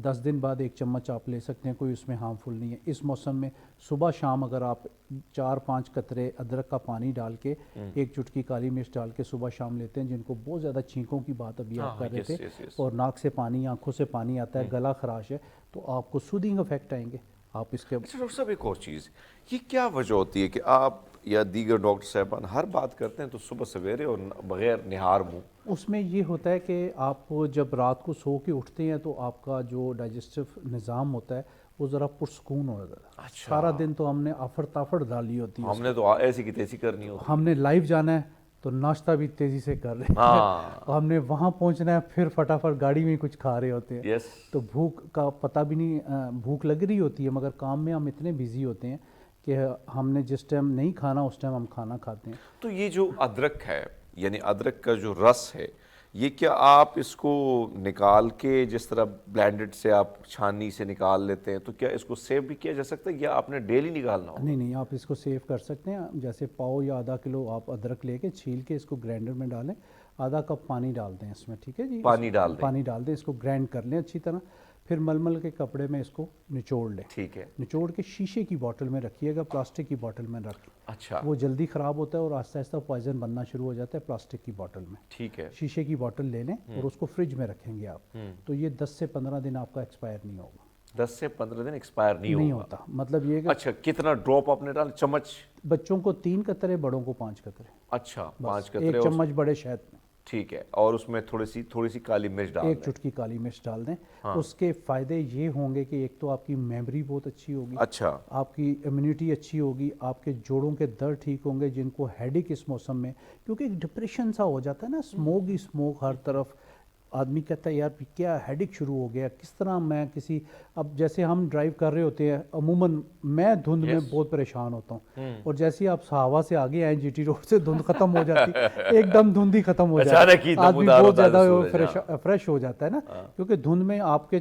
10 دن بعد 1 چمچ آپ لے سکتے ہیں, کوئی اس میں ہارمفل نہیں ہے. اس موسم میں صبح شام اگر آپ 4-5 قطرے ادرک کا پانی ڈال کے 1 چٹکی کالی مرچ ڈال کے صبح شام لیتے ہیں, جن کو بہت زیادہ چھینکوں کی بات ابھی آپ کر رہے تھے, اور ناک سے پانی, آنکھوں سے پانی آتا ہے, گلا خراش ہے, تو آپ کو سودنگ افیکٹ آئیں گے. آپ اس کے ڈاکٹر صاحب ایک اور چیز, یہ کیا وجہ ہوتی ہے کہ آپ یا دیگر ڈاکٹر صاحبان ہر بات کرتے ہیں تو صبح سویرے اور بغیر نہار منہ؟ اس میں یہ ہوتا ہے کہ آپ جب رات کو سو کے اٹھتے ہیں تو آپ کا جو ڈائجسٹو نظام ہوتا ہے وہ ذرا پرسکون ہو جاتا ہے. سارا دن تو ہم نے آفڑ تافڑ ڈالی ہوتی ہے, ہم نے تو ایسی کی تیسی کرنی ہوتی ہے, ہم نے لائیو جانا ہے تو ناشتہ بھی تیزی سے کر رہے ہیں, ہم نے وہاں پہنچنا ہے پھر فٹافٹ گاڑی میں کچھ کھا رہے ہوتے ہیں. تو بھوک کا پتہ بھی نہیں, بھوک لگ رہی ہوتی ہے مگر کام میں ہم اتنے بیزی ہوتے ہیں کہ ہم نے جس ٹائم نہیں کھانا اس ٹائم ہم کھانا کھاتے ہیں. تو یہ جو ادرک ہے, یعنی ادرک کا جو رس ہے, یہ کیا آپ اس کو نکال کے جس طرح بلینڈڈ سے آپ چھانی سے نکال لیتے ہیں, تو کیا اس کو سیو بھی کیا جا سکتا ہے یا آپ نے ڈیلی نکالنا ہو؟ نہیں, آپ اس کو سیو کر سکتے ہیں. جیسے پاؤ یا آدھا کلو آپ ادرک لے کے چھیل کے اس کو گرینڈر میں ڈالیں, آدھا کپ پانی ڈال دیں اس میں, ٹھیک ہے جی, پانی ڈال دیں, اس کو گرینڈ کر لیں اچھی طرح, پھر ململ کے کپڑے میں اس کو نچوڑ لیں. ٹھیک ہے. نچوڑ کے شیشے کی بوٹل میں رکھیے گا, پلاسٹک کی بوٹل میں رکھ. اچھا. وہ جلدی خراب ہوتا ہے اور آہستہ آہستہ پوائزن بننا شروع ہو جاتا ہے پلاسٹک کی بوٹل میں. ٹھیک ہے. شیشے کی بوٹل لے لیں اور اس کو فریج میں رکھیں گے آپ, تو یہ 10 سے 15 دن آپ کا ایکسپائر نہیں ہوگا. 10 سے 15 دن ایکسپائر نہیں ہوتا. مطلب یہ کہ اچھا, کتنا ڈراپ آپ نے ڈالا, چمچ؟ بچوں کو 3 قطرے, بڑوں کو 5 قطرے. اچھا, 5 قطرے, 1 چمچ بڑے شہد میں. ٹھیک ہے. اور اس میں تھوڑی سی کالی مرچ ڈال دیں, 1 چٹکی کالی مرچ ڈال دیں. اس کے فائدے یہ ہوں گے کہ ایک تو آپ کی میموری بہت اچھی ہوگی. اچھا. آپ کی امیونٹی اچھی ہوگی, آپ کے جوڑوں کے درد ٹھیک ہوں گے جن کو ہیڈیک اس موسم میں, کیونکہ ایک ڈپریشن سا ہو جاتا ہے نا, اسموک ہی اسموک ہر طرف, آدمی کہتا ہے یار کیا ہیڈک شروع ہو گیا, کس طرح میں کسی, اب جیسے ہم ڈرائیو کر رہے ہوتے ہیں عموماً میں دھند میں بہت پریشان ہوتا ہوں, اور جیسے آپ صحابہ سے آگے آئیں جی ٹی روڈ سے دھند ختم ہو جاتی, ایک دم دھند ہی ختم ہو جاتی, آدمی بہت زیادہ فریش ہو جاتا ہے نا, کیونکہ دھند میں آپ کے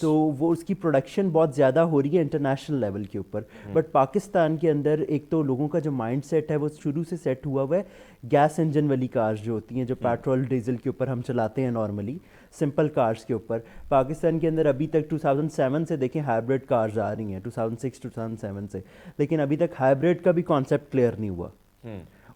تو وہ اس کی پروڈکشن بہت زیادہ ہو رہی ہے انٹرنیشنل لیول کے اوپر. بٹ پاکستان کے اندر ایک تو لوگوں کا جو مائنڈ سیٹ ہے وہ شروع سے سیٹ ہوا ہے گیس انجن والی کارز جو ہوتی ہیں, جو پیٹرول ڈیزل کے اوپر ہم چلاتے ہیں نارملی, سمپل کارز کے اوپر. پاکستان کے اندر ابھی تک 2007 سے دیکھیں ہائبرڈ کارز آ رہی ہیں, 2006 2007 سے, لیکن ابھی تک ہائبرڈ کا بھی کانسیپٹ کلیئر نہیں ہوا,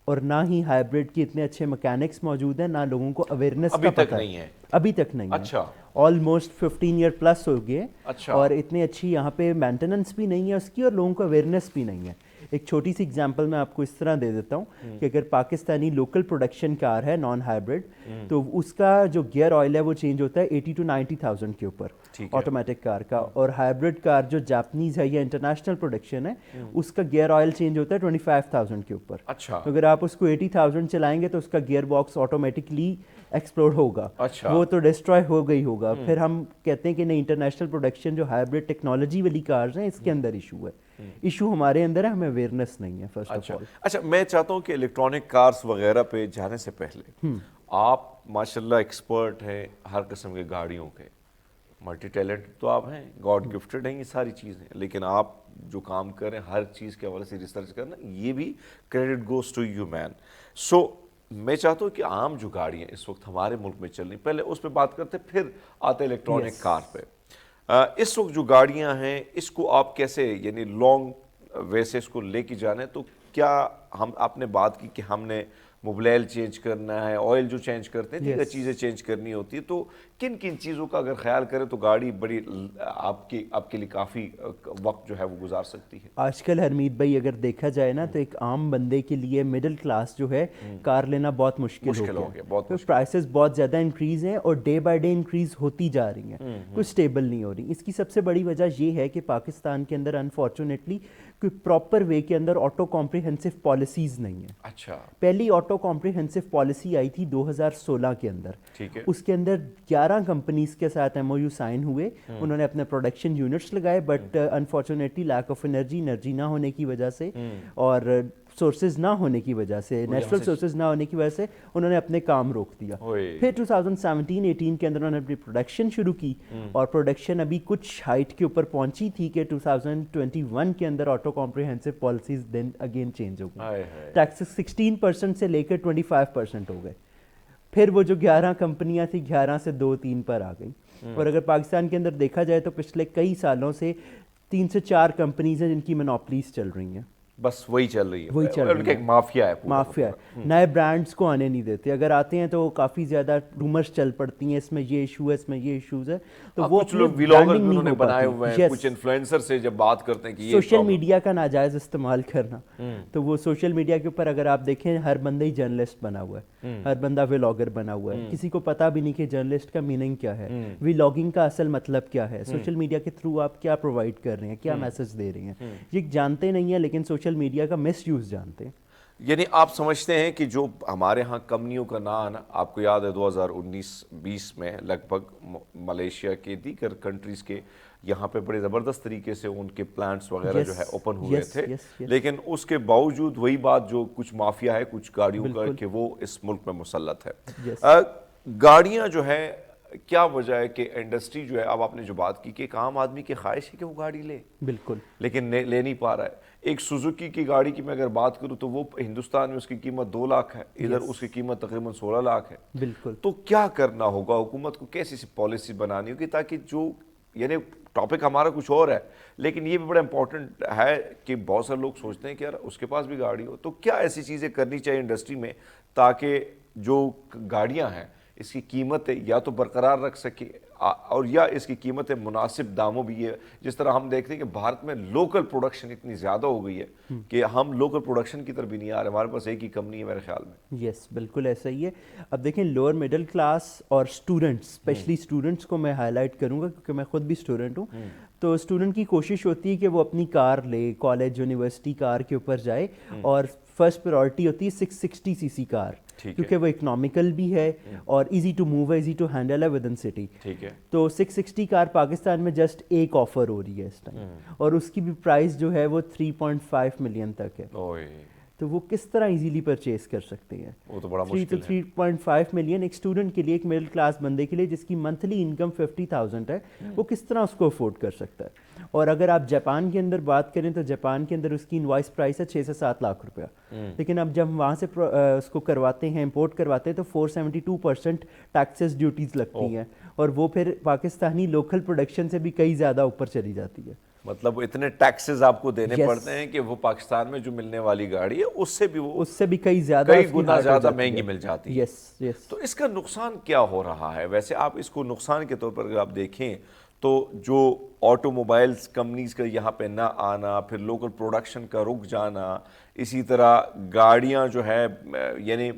اور نہ ہی ہائبرڈ کے اتنے اچھے مکینکس موجود ہیں, نہ لوگوں کو اویئرنیس کا پتہ ہے, ابھی تک نہیں ہے. آلموسٹ 15 ایئر پلس ہو گئے, اور اتنی اچھی یہاں پہ مینٹیننس بھی نہیں ہے اس کی, اور لوگوں کو اویئرنیس بھی نہیں ہے. ایک چھوٹی سی اگزامپل میں آپ کو اس طرح دے دیتا ہوں کہ اگر پاکستانی لوکل پروڈکشن کار ہے نان ہائبرڈ, تو اس کا جو گیئر آئل ہے وہ چینج ہوتا ہے 80 to 90,000 کے اوپر آٹومیٹک کار کا, اور ہائبرڈ کار جو جاپنیز ہے یا انٹرنیشنل پروڈکشن ہے اس کا گیئر آئل چینج ہوتا ہے 25,000 کے اوپر. تو اگر آپ اس کو 80,000 چلائیں گے تو اس کا گیئر باکس آٹومیٹکلی ایکسپلوڈ ہوگا, وہ تو ڈسٹرائے ہو گئی ہوگا. پھر ہم کہتے ہیں کہ نہیں, انٹرنیشنل پروڈکشن جو ہائبرڈ ٹیکنالوجی والی کارز ہیں اس کے اندر ایشو ہے. ایشو ہمارے اندر ہے, ہمیں اویئرنیس نہیں ہے فرسٹ آف آل. اچھا, میں چاہتا ہوں کہ الیکٹرانک کارز وغیرہ پہ جانے سے پہلے آپ ماشاءاللہ ایکسپرٹ ہیں ہر قسم کے گاڑیوں کے, ملٹی ٹیلنٹ تو آپ ہیں, گاڈ گفٹڈ ہیں یہ ساری چیزیں, لیکن آپ جو کام کر رہے ہیں ہر چیز کے حوالے سے ریسرچ کرنا, یہ بھی credit goes to you man. So میں چاہتا ہوں کہ عام جو گاڑیاں اس وقت ہمارے ملک میں چل رہی, پہلے اس پہ بات کرتے پھر آتے الیکٹرانک کار پہ. اس وقت جو گاڑیاں ہیں اس کو آپ کیسے, یعنی لانگ وے سے اس کو لے کے جانے, تو کیا ہم آپ نے بات کی کہ ہم نے موبلائل چینج کرنا ہے, آئل جو چینج کرتے ہیں دیگر چیزیں چینج کرنی ہوتی ہے, تو کن کن چیزوں کا اگر خیال کریں تو گاڑی بڑی آپ کے لیے کافی وقت جو ہے وہ گزار سکتی ہے؟ آج کل حرمیت بھائی اگر دیکھا جائے نا تو ایک عام بندے کے لیے مڈل کلاس جو ہے کار لینا بہت مشکل ہو گیا. پرائسز بہت زیادہ انکریز ہیں اور ڈے بائی ڈے انکریز ہوتی جا رہی ہیں, کوئی اسٹیبل نہیں ہو رہی. اس کی سب سے بڑی وجہ یہ ہے کہ پاکستان کے اندر انفارچونیٹلی کوئی پراپر وے کے اندر آٹو کمپریہنسو پالیسیز نہیں ہیں. اچھا, پہلی آٹو کمپریہنسو پالیسی آئی تھی 2016 کے اندر. اس کے اندر 11 کمپنیز کے ساتھ ایم او یو سائن ہوئے, انہوں نے اپنے پروڈکشن یونٹس لگائے, but unfortunately lack of energy نہ ہونے کی وجہ سے اور سورسز نہ ہونے کی وجہ سے, نیچرل سورسز نہ ہونے کی وجہ سے انہوں نے اپنے کام روک دیا. پھر 2017-18 کے اندر انہوں نے اپنی پروڈکشن شروع کی, اور پروڈکشن ابھی کچھ ہائٹ کے اوپر پہنچی تھی کہ 2021 کے اندر auto comprehensive policies then again change ہو گئی. ٹیکسز 16% سے لے کر 25% ہو گئے. پھر وہ جو 11 کمپنیاں تھیں 11 سے 2-3 پر آ گئیں. اور اگر پاکستان کے اندر دیکھا جائے تو پچھلے کئی سالوں سے 3 سے 4 کمپنیز ہیں جن کی مونوپلیز چل رہی ہیں, بس وہی چل رہی ہے, ان کا ایک مافیا ہے, مافیا ہے. نئے برانڈز کو آنے نہیں دیتے, اگر آتے ہیں تو کافی زیادہ رومرز چل پڑتی ہیں, اس میں یہ ایشو ہے, اس میں یہ ایشوز ہے, تو وہ کچھ لوگ ویلاگر انہوں نے بنائے ہوئے ہیں, کچھ انفلوئنسر سے جب بات کرتے ہیں کہ یہ سوشل میڈیا کا ناجائز استعمال کرنا. تو وہ سوشل میڈیا کے اوپر اگر آپ دیکھیں ہر بندہ ہی جرنلسٹ بنا ہوا ہے, ہر بندہ ویلاگر بنا ہوا ہے, کسی کو پتہ بھی نہیں کہ جرنلسٹ کا میننگ کیا ہے, ویلاگنگ کا اصل مطلب کیا ہے, سوشل میڈیا کے تھرو آپ کیا پرووائڈ کر رہے ہیں, کیا میسج دے رہے ہیں, یہ جانتے نہیں ہیں, لیکن سوشل میڈیا کا مس یوز جانتے ہیں. یعنی آپ سمجھتے ہیں کہ جو ہمارے ہاں کمپنیوں کا نہ آنا, آپ کو یاد ہے 2019-20 میں لگ بھگ ملیشیا کے دیگر کنٹریز کے یہاں پہ بڑے زبردست طریقے سے ان کے پلانٹس وغیرہ جو ہے اوپن ہوئے تھے, لیکن اس کے باوجود وہی بات جو کچھ مافیا ہے کچھ گاڑیوں کا کہ وہ اس ملک میں مسلط ہے. گاڑیاں جو ہے کیا وجہ ہے کہ انڈسٹری جو ہے, اب آپ نے جو بات کی کہ ایک عام آدمی کی خواہش ہے کہ وہ گاڑی لے, بالکل, لیکن لے نہیں پا رہا ہے. ایک سوزوکی کی گاڑی کی میں اگر بات کروں تو وہ ہندوستان میں اس کی قیمت 2 لاکھ ہے, ادھر اس کی قیمت تقریباً 16 لاکھ ہے. بالکل. تو کیا کرنا ہوگا حکومت کو, کیسی سی پالیسی بنانی ہوگی تاکہ جو, یعنی ٹاپک ہمارا کچھ اور ہے لیکن یہ بھی بڑا امپورٹنٹ ہے کہ بہت سارے لوگ سوچتے ہیں کہ یار اس کے پاس بھی گاڑی ہو, تو کیا ایسی چیزیں کرنی چاہیے انڈسٹری میں تاکہ جو گاڑیاں ہیں اس کی قیمتیں یا تو برقرار رکھ سکے اور یا اس کی قیمتیں مناسب داموں بھی ہے. جس طرح ہم دیکھتے ہیں کہ بھارت میں لوکل پروڈکشن اتنی زیادہ ہو گئی ہے کہ ہم لوکل پروڈکشن کی طرف بھی نہیں آ رہے, ہمارے پاس ایک ہی کمپنی ہے میرے خیال میں. یس, بالکل ایسا ہی ہے. اب دیکھیں لوور مڈل کلاس اور اسٹوڈنٹس, اسپیشلی اسٹوڈنٹس کو میں ہائی لائٹ کروں گا کیونکہ میں خود بھی اسٹوڈنٹ ہوں. تو اسٹوڈنٹ کی کوشش ہوتی ہے کہ وہ اپنی کار لے, کالج یونیورسٹی کار کے اوپر جائے, اور فرسٹ پرائورٹی ہوتی ہے 660 cc کی کار, کیونکہ وہ اکنامیکل بھی ہے اور ایزی ٹو موو ہے, ایزی ٹو ہینڈل ہے ود ان سٹی. تو 660 کار پاکستان میں جسٹ ایک آفر ہو رہی ہے اس ٹائم, اور اس کی بھی پرائز جو ہے وہ 3.5 ملین تک ہے. تو وہ کس طرح ایزیلی پرچیز کر سکتے ہیں. وہ تو بڑا مشکل ہے. 3.5 ملین ایک اسٹوڈنٹ کے لیے, ایک مڈل کلاس بندے کے لیے جس کی منتھلی انکم 50,000 ہے, وہ کس طرح اس کو افورڈ کر سکتا ہے. اور اگر آپ جاپان کے اندر بات کریں تو جاپان کے اندر اس کی انوائس پرائس ہے 6 سے 7 لاکھ روپیہ, لیکن اب جب وہاں سے اس کو کرواتے ہیں, امپورٹ کرواتے ہیں, تو 472% ٹیکسز ڈیوٹیز لگتی ہیں, اور وہ پھر پاکستانی لوکل پروڈکشن سے بھی کئی زیادہ اوپر چلی جاتی ہے. مطلب اتنے ٹیکسز آپ کو دینے پڑتے ہیں کہ وہ پاکستان میں جو ملنے والی گاڑی ہے اس سے بھی کئی گنا زیادہ مہنگی مل جاتی ہے. یس. تو اس کا نقصان کیا ہو رہا ہے ویسے؟ آپ اس کو نقصان کے طور پر اگر آپ دیکھیں تو جو آٹو موبائلز کمپنیز کا یہاں پہ نہ آنا, پھر لوکل پروڈکشن کا رک جانا, اسی طرح گاڑیاں جو ہے یعنی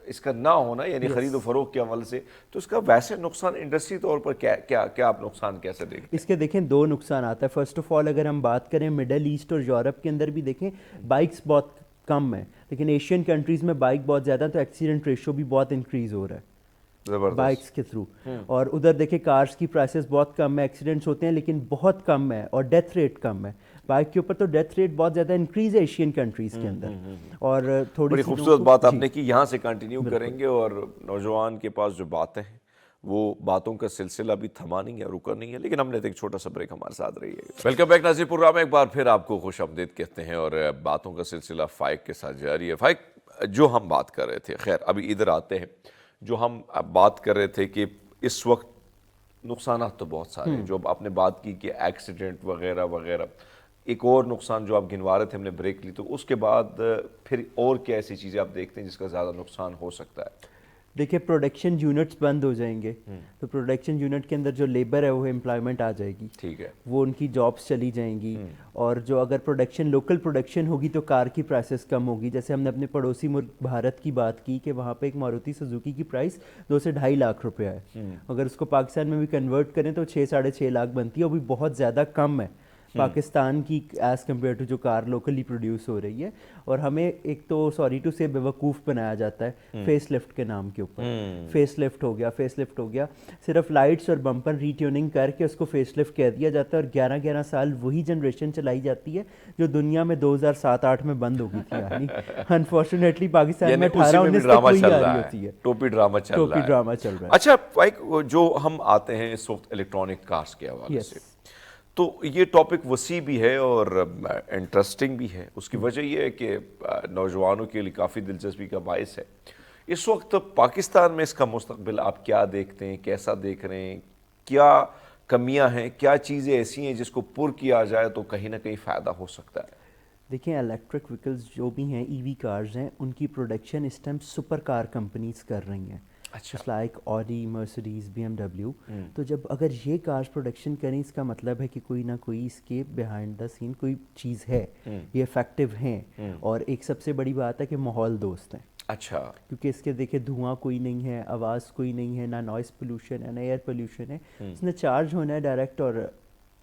اس کا نہ ہونا, یعنی خرید و فروخت کے عمل سے, تو اس کا ویسے نقصان انڈسٹری طور پر کیا آپ نقصان کیسے دیکھتے ہیں؟ اس کے دیکھیں 2 نقصان آتا ہے. فرسٹ آف آل اگر ہم بات کریں مڈل ایسٹ اور یورپ کے اندر بھی دیکھیں بائکس بہت کم ہیں, لیکن ایشین کنٹریز میں بائک بہت زیادہ ہیں, تو ایکسیڈنٹ ریشو بھی بہت انکریز ہو رہا ہے بائکس کے تھرو. اور ادھر دیکھیں کارز کی پرائسز بہت کم ہے, ایکسیڈنٹس ہوتے ہیں لیکن بہت کم ہے, اور ڈیتھ ریٹ کم ہے. بائک کے اوپر تو ڈیتھ ریٹ بہت زیادہ انکریز ہے ایشین کنٹریز کے اندر. اور تھوڑی خوبصورت بات آپ نے کی, یہاں سے کنٹینیو کریں گے, اور نوجوان کے پاس جو باتیں ہیں وہ باتوں کا سلسلہ بھی تھما نہیں ہے, رکا نہیں ہے, لیکن ہم نے ایک چھوٹا سا بریک ہمارے ساتھ رہی ہے. ویلکم بیک ناظرین, پروگرام میں ایک بار پھر آپ کو خوش آمدید کہتے ہیں, اور باتوں کا سلسلہ فائق کے ساتھ جاری ہے. فائق, جو ہم بات کر رہے تھے, خیر ابھی ادھر آتے ہیں, جو ہم بات کر رہے تھے کہ اس وقت نقصانات تو بہت سارے ہیں, جو اب آپ نے بات کی کہ ایکسیڈنٹ وغیرہ وغیرہ. ایک اور نقصان جو آپ گنوا رہے تھے, ہم نے بریک لی, تو اس کے بعد پھر اور کیا ایسی چیزیں آپ دیکھتے ہیں جس کا زیادہ نقصان ہو سکتا ہے؟ دیکھیں پروڈکشن یونٹس بند ہو جائیں گے, تو پروڈکشن یونٹ کے اندر جو لیبر ہے وہ امپلائمنٹ آ جائے گی, ٹھیک ہے, وہ ان کی جابس چلی جائیں گی. اور جو اگر پروڈکشن لوکل پروڈکشن ہوگی تو کار کی پرائسز کم ہوگی. جیسے ہم نے اپنے پڑوسی ملک بھارت کی بات کی کہ وہاں پہ ایک ماروتی سوزوکی کی پرائس 2 سے 2.5 لاکھ روپیہ ہے, اگر اس کو پاکستان میں بھی کنورٹ کریں تو 6-6.5 لاکھ بنتی ہے, وہ بھی بہت زیادہ کم ہے پاکستان کی ایز کمپیئر ٹو جو کار لوکلی پروڈیوس ہو رہی ہے. اور ہمیں ایک تو سوری ٹو سے بیوقوف بنایا جاتا ہے فیس لفٹ کے نام کے اوپر. فیس لفٹ ہو گیا, صرف لائٹس اور بمپر ری ٹیوننگ کر کے اس کو فیس لفٹ کہہ دیا جاتا ہے, اور 11 سال وہی جنریشن چلائی جاتی ہے جو دنیا میں 2007-8 میں بند ہو گئی تھی. یعنی انفارچونیٹلی پاکستان میں 18-19 تک وہی آ رہی ہوتی ہے, ٹوپی ڈرامہ چل رہا ہے. اچھا فائق, جو ہم آتے ہیں اس وقت الیکٹرانک کارز کے حوالے سے, تو یہ ٹاپک وسیع بھی ہے اور انٹرسٹنگ بھی ہے. اس کی وجہ یہ ہے کہ نوجوانوں کے لیے کافی دلچسپی کا باعث ہے. اس وقت پاکستان میں اس کا مستقبل آپ کیا دیکھتے ہیں, کیسا دیکھ رہے ہیں, کیا کمیاں ہیں, کیا چیزیں ایسی ہیں جس کو پر کیا جائے تو کہیں نہ کہیں فائدہ ہو سکتا ہے؟ دیکھیں الیکٹرک ویکلز جو بھی ہیں, ای وی کارز ہیں, ان کی پروڈکشن اس ٹائم سپر کار کمپنیز کر رہی ہیں. اچھا, لائک آڈی, مرسڈیز, BMW. تو جب اگر یہ کارز پروڈکشن کریں, اس کا مطلب ہے کہ کوئی نہ کوئی اس کے بیہائنڈ دا سین کوئی چیز ہے, یہ افیکٹو ہیں, اور ایک سب سے بڑی بات ہے کہ ماحول دوست ہیں. اچھا, کیونکہ اس کے دیکھیں دھواں کوئی نہیں ہے, آواز کوئی نہیں ہے, نہ نوائز پولوشن ہے, نہ ایئر پولوشن ہے. اس نے چارج ہونا ہے ڈائریکٹ, اور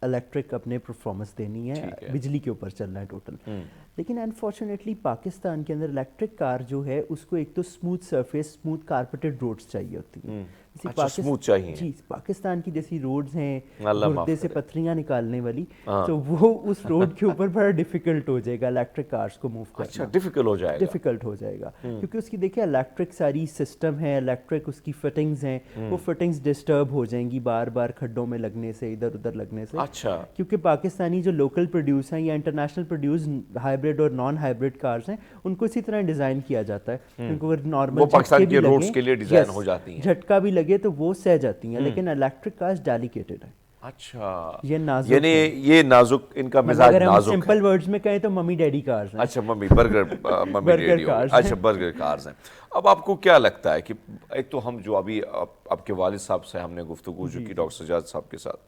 الیکٹرک اپنے پرفارمنس دینی ہے, بجلی کے اوپر چلنا ہے ٹوٹل. لیکن انفارچونیٹلی پاکستان کے اندر الیکٹرک کار جو ہے اس کو ایک تو smooth surface, smooth carpeted roads چاہیے ہوتی ہیں. جی, پاکستان کی جیسی روڈز ہیں گردے سے پتھریاں نکالنے والی, تو وہ اس روڈ کے اوپر بڑا ڈیفیکلٹ ہو جائے گا الیکٹرک کارز کو موو کرنا. اچھا, ڈیفیکلٹ ہو جائے گا کیونکہ اس کی دیکھیں الیکٹرک ساری سسٹم ہے, الیکٹرک اس کی فٹنگز ہیں, وہ فٹنگز ڈسٹرب ہو جائیں گی بار بار کھڈوں میں لگنے سے, ادھر ادھر لگنے سے. اچھا, کیونکہ پاکستانی جو لوکل پروڈیوس ہیں یا انٹرنیشنل پروڈیوس ہائبرڈ اور نان ہائبرڈ کارز ہیں, ان کو اسی طرح ڈیزائن کیا جاتا ہے, ان کو اگر نارمل جھٹکا بھی لگے تو وہ سہ جاتی ہیں, لیکن الیکٹرک کارز ڈیلیکیٹڈ ہے. اچھا, یہ نازک, یعنی یہ نازک, ان کا مزاج نازک ہے. سمپل ورڈز میں کہیں تو ممی ڈیڈی کارز ہیں. اچھا, برگر کارز. اچھا, برگر کارز ہیں. اب آپ کو کیا لگتا ہے کہ ایک تو ہم جو ابھی آپ کے والد صاحب سے ہم نے گفتگو جو کی ڈاکٹر سجاد صاحب کے ساتھ,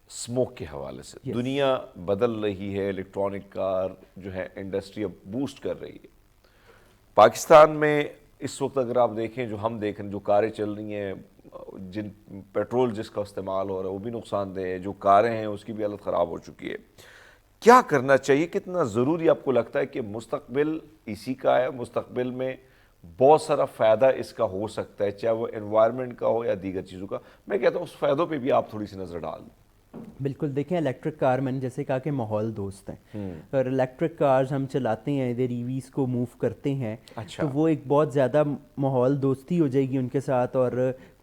اسموک کے حوالے سے دنیا بدل رہی ہے, الیکٹرانک کار جو ہے انڈسٹری اب بوسٹ کر رہی ہے. پاکستان میں اس وقت اگر آپ دیکھیں, جو ہم دیکھ رہے ہیں, جو کاریں چل رہی ہیں, جن پیٹرول جس کا استعمال ہو رہا ہے وہ بھی نقصان دہ ہے, جو کاریں ہیں اس کی بھی حالت خراب ہو چکی ہے. کیا کرنا چاہیے, کتنا ضروری آپ کو لگتا ہے کہ مستقبل اسی کا ہے, مستقبل میں بہت سارا فائدہ اس کا ہو سکتا ہے, چاہے وہ انوائرمنٹ کا ہو یا دیگر چیزوں کا؟ میں کہتا ہوں اس فائدوں پہ بھی آپ تھوڑی سی نظر ڈال دیں. بالکل دیکھیں الیکٹرک کار میں نے جیسے کہا کہ ماحول دوست ہیں، اور الیکٹرک کارز ہم چلاتے ہیں ادھر ای ویز کو موو کرتے ہیں، تو وہ ایک بہت زیادہ ماحول دوستی ہو جائے گی ان کے ساتھ، اور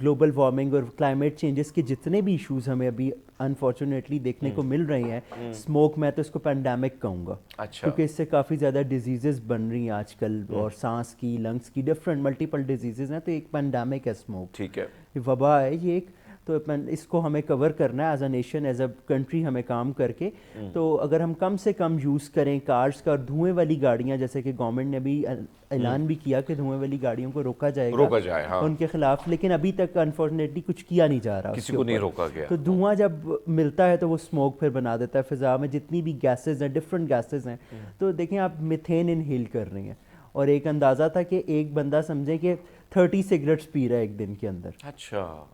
گلوبل وارمنگ اور کلائمیٹ چینجز کے جتنے بھی ایشوز ہمیں ابھی انفارچونیٹلی دیکھنے کو مل رہے ہیں، اسموک میں تو اس کو پینڈیمک کہوں گا، کیونکہ اس سے کافی زیادہ ڈیزیزز بن رہی ہیں آج کل، اور سانس کی، لنگس کی، ڈفرینٹ ملٹیپل ڈیزیزز ہیں، تو ایک پینڈیمک ہے اسموک، ٹھیک ہے، وبا ہے یہ ایک، تو اس کو ہمیں کور کرنا ہے as a nation, as a country ہمیں کام کر کے، تو اگر ہم کم سے کم یوز کریں کارز کا، اور دھوئیں والی گاڑیاں، جیسے کہ گورنمنٹ نے بھی اعلان بھی کیا کہ دھوئیں والی گاڑیوں کو روکا جائے گا ان کے خلاف، لیکن ابھی تک انفارچونیٹلی کچھ کیا نہیں جا رہا، کسی کو نہیں روکا گیا، تو دھواں جب ملتا ہے تو وہ اسموک پھر بنا دیتا ہے فضا میں، جتنی بھی گیسز ہیں، ڈفرینٹ گیسز ہیں، تو دیکھیں آپ میتھین انہیل کر رہے ہیں، اور ایک اندازہ تھا کہ ایک بندہ سمجھیں کہ 30 سگریٹس پی رہا ہے ایک دن کے اندر، اچھا،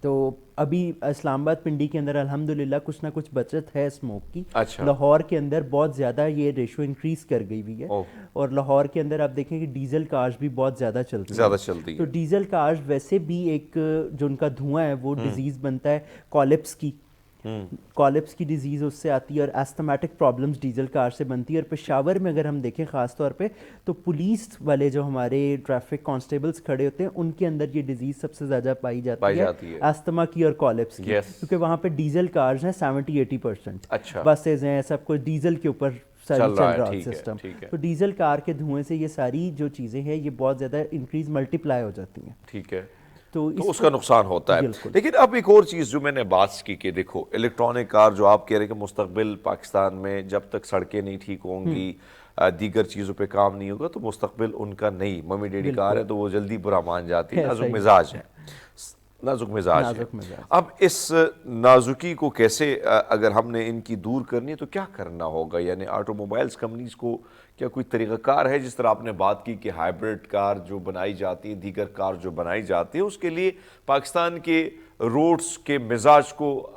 تو ابھی اسلام آباد پنڈی کے اندر الحمدللہ کچھ نہ کچھ بچت ہے اسموک کی، اچھا، لاہور کے اندر بہت زیادہ یہ ریشو انکریز کر گئی ہوئی ہے، اور لاہور کے اندر آپ دیکھیں کہ ڈیزل کارز بھی بہت زیادہ چلتی ہیں، تو ڈیزل کارز ویسے بھی ایک جو ان کا دھواں ہے وہ ڈیزیز بنتا ہے کالپس کی ڈیزیز اس سے آتی ہے، اور ایستھمیٹک پرابلمز ڈیزل کار سے بنتی ہے، اور پشاور میں اگر ہم دیکھیں خاص طور پہ تو پولیس والے جو ہمارے ٹریفک کانسٹیبلز کھڑے ہوتے ہیں ان کے اندر یہ ڈیزیز سب سے زیادہ پائی جاتی ہے ایستھما کی اور کالپس کی، کیونکہ وہاں پہ ڈیزل کارز ہیں 70-80%، بسز ہیں، سب کچھ ڈیزل کے اوپر چل رہا سسٹم، تو ڈیزل کار کے دھوئیں سے یہ ساری جو چیزیں ہیں یہ بہت زیادہ انکریز ملٹیپلائی ہو جاتی ہیں، ٹھیک ہے، تو اس کا نقصان ہوتا ہے۔ لیکن اب ایک اور چیز جو میں نے بات کی کہ دیکھو الیکٹرانک کار جو آپ کہہ رہے کہ مستقبل پاکستان میں جب تک سڑکیں نہیں ٹھیک ہوں گی، دیگر چیزوں پہ کام نہیں ہوگا، تو مستقبل ان کا نہیں، ممی ڈیڈی کار ہے تو وہ جلدی برا مان جاتی ہے، نازک مزاج ہے، نازک مزاج ہے۔ اب اس نازکی کو کیسے اگر ہم نے ان کی دور کرنی ہے تو کیا کرنا ہوگا؟ یعنی آٹو موبائلز کمپنیز کو کیا کوئی طریقہ کار ہے؟ جس طرح آپ نے بات کی کہ ہائبرڈ کار جو بنائی جاتی ہے، دیگر کار جو بنائی جاتی ہے، اس کے لیے پاکستان کے روڈز کے مزاج کو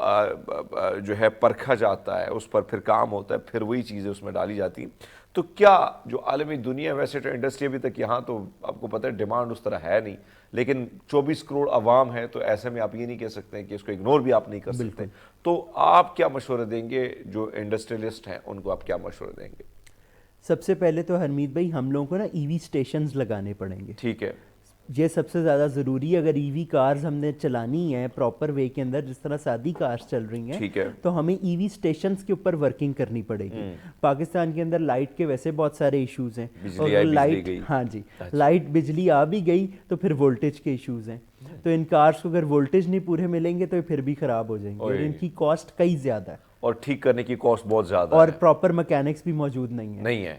جو ہے پرکھا جاتا ہے، اس پر پھر کام ہوتا ہے، پھر وہی چیزیں اس میں ڈالی جاتی ہیں، تو کیا جو عالمی دنیا ویسے تو انڈسٹری ابھی تک یہاں تو آپ کو پتہ ہے ڈیمانڈ اس طرح ہے نہیں، لیکن 24 کروڑ عوام ہے، تو ایسے میں آپ یہ نہیں کہہ سکتے کہ اس کو اگنور بھی آپ نہیں کر سکتے، تو آپ کیا مشورہ دیں گے؟ جو انڈسٹریلسٹ ہیں ان کو آپ کیا مشورہ دیں گے؟ سب سے پہلے تو حرمیت بھائی ہم لوگوں کو نا ای وی اسٹیشنز لگانے پڑیں گے، ٹھیک ہے، یہ سب سے زیادہ ضروری ہے۔ اگر ای وی کارز ہم نے چلانی ہے پراپر وے کے اندر، جس طرح سادی کارز چل رہی ہیں، تو ہمیں ای وی اسٹیشنز کے اوپر ورکنگ کرنی پڑے گی۔ پاکستان کے اندر لائٹ کے ویسے بہت سارے ایشوز ہیں، اور لائٹ، ہاں جی، لائٹ بجلی آ بھی گئی تو پھر وولٹیج کے ایشوز ہیں، تو ان کارز کو اگر وولٹیج نہیں پورے ملیں گے تو پھر بھی خراب ہو جائیں گے، اور ان کی کاسٹ کئی زیادہ ہے، اور ٹھیک کرنے کی کاسٹ بہت زیادہ ہے، اور پراپر میکینکس بھی موجود نہیں ہیں،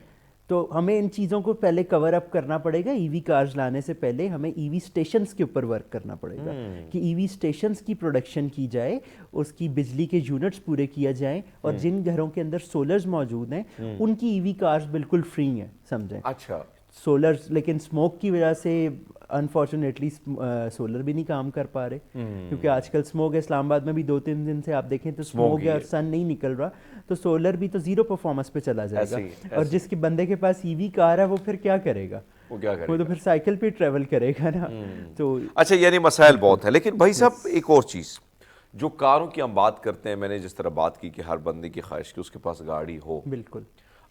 تو ہمیں ان چیزوں کو پہلے کور اپ کرنا پڑے گا۔ ای وی کارز لانے سے پہلے ہمیں ای وی اسٹیشنز کے اوپر ورک کرنا پڑے گا کہ ای وی اسٹیشنز کی پروڈکشن کی جائے، اس کی بجلی کے یونٹس پورے کیا جائیں، اور جن گھروں کے اندر سولرز موجود ہیں ان کی ای وی کارز بالکل فری ہیں، سمجھیں، اچھا، سولرز، لیکن سموک کی وجہ سے انفارچونیٹلی سولر بھی نہیں کام کر پا رہے، کیونکہ آج کل سموک ہے، اسلام آباد میں بھی 2-3 دن سے آپ دیکھیں تو سموک یا سن نہیں نکل رہا، تو سولر بھی تو زیرو پرفارمنس پہ چلا جائے گا، اور جس کے بندے کے پاس ای وی کار ہے وہ پھر کیا کرے گا؟ وہ تو پھر سائیکل پہ ٹریول کرے گا نا، تو اچھا، یعنی مسائل بہت ہیں۔ لیکن بھائی صاحب ایک اور چیز، جو کاروں کی ہم بات کرتے ہیں، میں نے جس طرح بات کی کہ ہر بندے کی خواہش کہ اس کے پاس گاڑی ہو، بالکل،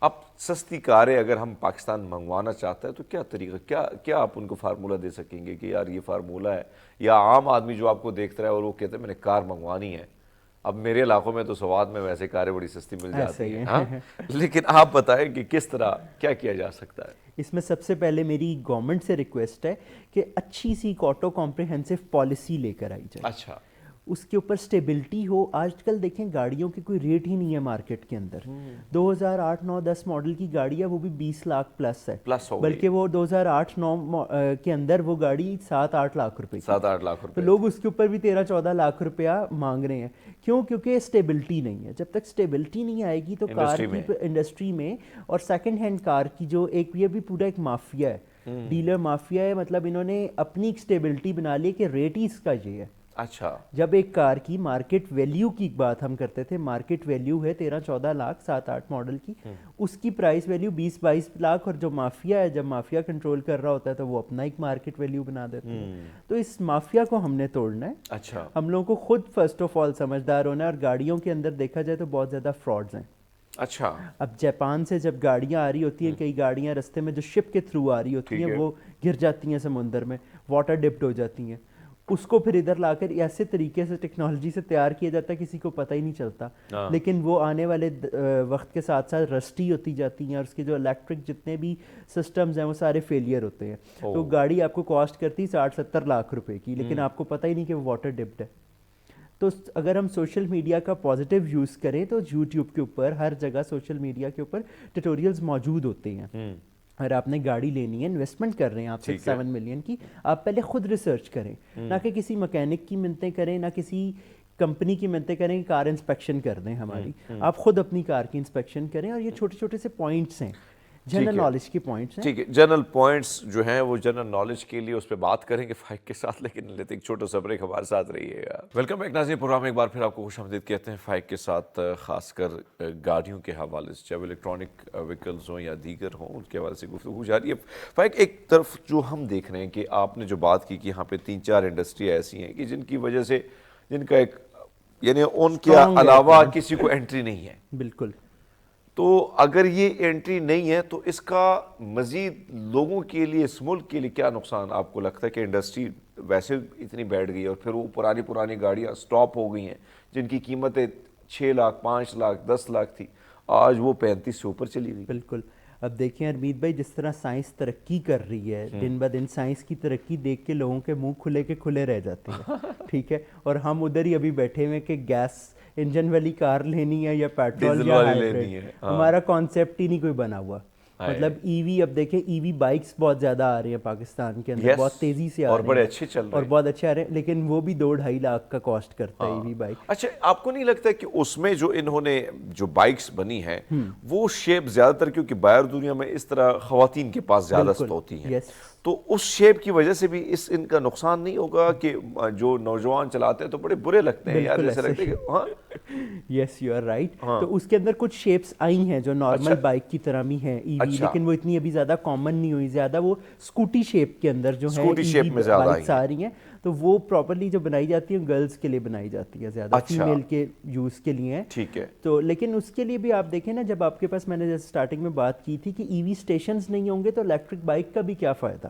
اب سستی کاریں اگر ہم پاکستان منگوانا چاہتا ہے تو کیا طریقہ، کیا آپ ان کو فارمولہ دے سکیں گے کہ یار یہ فارمولہ ہے؟ یا عام آدمی جو آپ کو دیکھتا ہے اور وہ کہتے ہیں میں نے کار منگوانی ہے، اب میرے علاقوں میں تو سوات میں ویسے کاریں بڑی سستی مل جاتی ہیں، لیکن آپ بتائیں کہ کس طرح کیا کیا جا سکتا ہے؟ اس میں سب سے پہلے میری گورنمنٹ سے ریکویسٹ ہے کہ اچھی سی آٹو کمپریہنسو پالیسی لے کر آئی جائے، اچھا، اس کے اوپر سٹیبلٹی ہو۔ آج کل دیکھیں گاڑیوں کی کوئی ریٹ ہی نہیں ہے مارکیٹ کے اندر، 2008-9-10 ماڈل کی گاڑی ہے، وہ بھی 20 لاکھ پلس ہے، بلکہ وہ 2008-9 کے اندر وہ گاڑی 7-8 لاکھ روپے کی، 7-8 لاکھ روپے، تو لوگ اس کے اوپر بھی 13-14 لاکھ روپیہ مانگ رہے ہیں، کیوں؟ کیونکہ اسٹیبلٹی نہیں ہے۔ جب تک اسٹیبلٹی نہیں آئے گی تو کار کی انڈسٹری میں، اور سیکنڈ ہینڈ کار کی جو ایک یہ بھی پورا ایک مافیا ہے، ڈیلر مافیا ہے، مطلب انہوں نے اپنی ایک اسٹیبلٹی بنا لی کہ ریٹ ہی اس کا یہ ہے، اچھا جب ایک کار کی مارکیٹ ویلیو کی بات ہم کرتے تھے، مارکیٹ ویلیو ہے 13-14 لاکھ 7-8 ماڈل کی، اس کی پرائس ویلیو 20-22 لاکھ، اور جو مافیا ہے، جب مافیا کنٹرول کر رہا ہوتا ہے تو وہ اپنا ایک مارکیٹ ویلیو بنا دیتے ہیں. تو اس مافیا کو ہم نے توڑنا ہے. اچھا ہم لوگوں کو خود فرسٹ آف آل سمجھدار ہونا ہے، اور گاڑیوں کے اندر دیکھا جائے تو بہت زیادہ فراڈز ہیں. اچھا اب جاپان سے جب گاڑیاں آ رہی ہوتی ہیں، کئی گاڑیاں رستے میں جو شپ کے تھرو آ رہی ہوتی ہیں وہ گر جاتی ہیں سمندر میں، واٹر ڈپڈ ہو جاتی ہیں، اس کو پھر ادھر لا کر ایسے طریقے سے ٹیکنالوجی سے تیار کیا جاتا ہے کسی کو پتہ ہی نہیں چلتا، لیکن وہ آنے والے وقت کے ساتھ ساتھ رسٹی ہوتی جاتی ہیں، اور اس کے جو الیکٹرک جتنے بھی سسٹمز ہیں وہ سارے فیلئر ہوتے ہیں. تو گاڑی آپ کو کاسٹ کرتی 60-70 لاکھ روپے کی، لیکن آپ کو پتہ ہی نہیں کہ وہ واٹر ڈپڈ ہے. تو اگر ہم سوشل میڈیا کا پازیٹیو یوز کریں تو یوٹیوب کے اوپر ہر جگہ سوشل میڈیا کے اوپر ٹیوٹوریلز موجود ہوتے ہیں. اگر آپ نے گاڑی لینی ہے، انویسٹمنٹ کر رہے ہیں آپ 7 ملین کی، آپ پہلے خود ریسرچ کریں، نہ کہ کسی مکینک کی منتیں کریں، نہ کسی کمپنی کی منتیں کریں کہ کار انسپیکشن کر دیں ہماری. آپ خود اپنی کار کی انسپیکشن کریں، اور یہ چھوٹے چھوٹے سے پوائنٹس ہیں، جنرل نالج کے پوائنٹس ہیں. ٹھیک ہے، جنرل پوائنٹس جو ہیں وہ جنرل نالج کے لیے اس پہ بات کریں گے فائق کے ساتھ، لیکن لیتے ایک چھوٹا سا بریک، ہمارے ساتھ رہیے گا. ویلکم بیک ناظرین، پروگرام ایک بار پھر آپ کو خوش آمدید کہتے ہیں فائق کے ساتھ، خاص کر گاڑیوں کے حوالے سے، چاہے الیکٹرانک وہیکلز ہوں یا دیگر ہوں، ان کے حوالے سے گفتگو جاری ہے. فائق، ایک طرف جو ہم دیکھ رہے ہیں کہ آپ نے جو بات کی کہ یہاں پہ 3-4 انڈسٹری ایسی ہیں کہ جن کی وجہ سے جن کا ایک یعنی ان کے علاوہ کسی کو انٹری نہیں ہے. بالکل. تو اگر یہ انٹری نہیں ہے تو اس کا مزید لوگوں کے لیے، اس ملک کے لیے کیا نقصان آپ کو لگتا ہے کہ انڈسٹری ویسے اتنی بیٹھ گئی ہے، اور پھر وہ پرانی گاڑیاں سٹاپ ہو گئی ہیں جن کی قیمتیں 6 لاکھ 5 لاکھ 10 لاکھ تھی، آج وہ 35 سے اوپر چلی گئی. بالکل. اب دیکھیں ارمیت بھائی، جس طرح سائنس ترقی کر رہی ہے، دن بہ دن سائنس کی ترقی دیکھ کے لوگوں کے منہ کھلے کے کھلے رہ جاتے ہیں. ٹھیک ہے، اور ہم ادھر ہی ابھی بیٹھے ہوئے کہ گیس انجن والی کار لینی ہے یا پیٹرول یا ہائیبرڈ. ہمارا کانسیپٹ ہی نہیں کوئی بنا ہوا. مطلب ای وی، اب دیکھیں ای وی بائکس بہت زیادہ آ رہی ہیں پاکستان کے اندر، بہت تیزی سے آ رہے ہیں، اور بڑے اچھے چل رہے ہیں، اور بہت اچھے آ رہے ہیں، لیکن وہ بھی 2-2.5 لاکھ کا کاسٹ کرتا ہے ای وی بائک. اچھا، آپ کو نہیں لگتا کہ اس میں جو انہوں نے جو بائکس بنی ہیں وہ شیپ زیادہ تر، کیونکہ باہر دنیا میں اس طرح خواتین کے پاس زیادہ ہوتی ہیں، تو اس شیپ کی وجہ سے بھی ان کا نقصان نہیں ہوگا کہ جو نوجوان چلاتے ہیں تو بڑے برے لگتے ہیں یار، جیسے لگتے ہیں کہ ہاں. Yes you are right. تو اس کے اندر کچھ شیپس آئی ہیں جو نارمل بائک کی طرح بھی ہیں ای وی، لیکن وہ اتنی ابھی زیادہ کامن نہیں ہوئی، زیادہ وہ اسکوٹی شیپ کے اندر جو ہے ای وی بائکس آ رہی ہیں. تو وہ پراپرلی جو بنائی جاتی ہیں گرلز کے لیے بنائی جاتی ہے، زیادہ فیمیل کے یوز کے لیے ہیں. ٹھیک ہے. تو لیکن اس کے لیے بھی آپ دیکھیں نا، جب آپ کے پاس، میں نے جیسے اسٹارٹنگ میں بات کی تھی کہ ای وی اسٹیشنز نہیں ہوں گے تو الیکٹرک بائک کا بھی کیا فائدہ،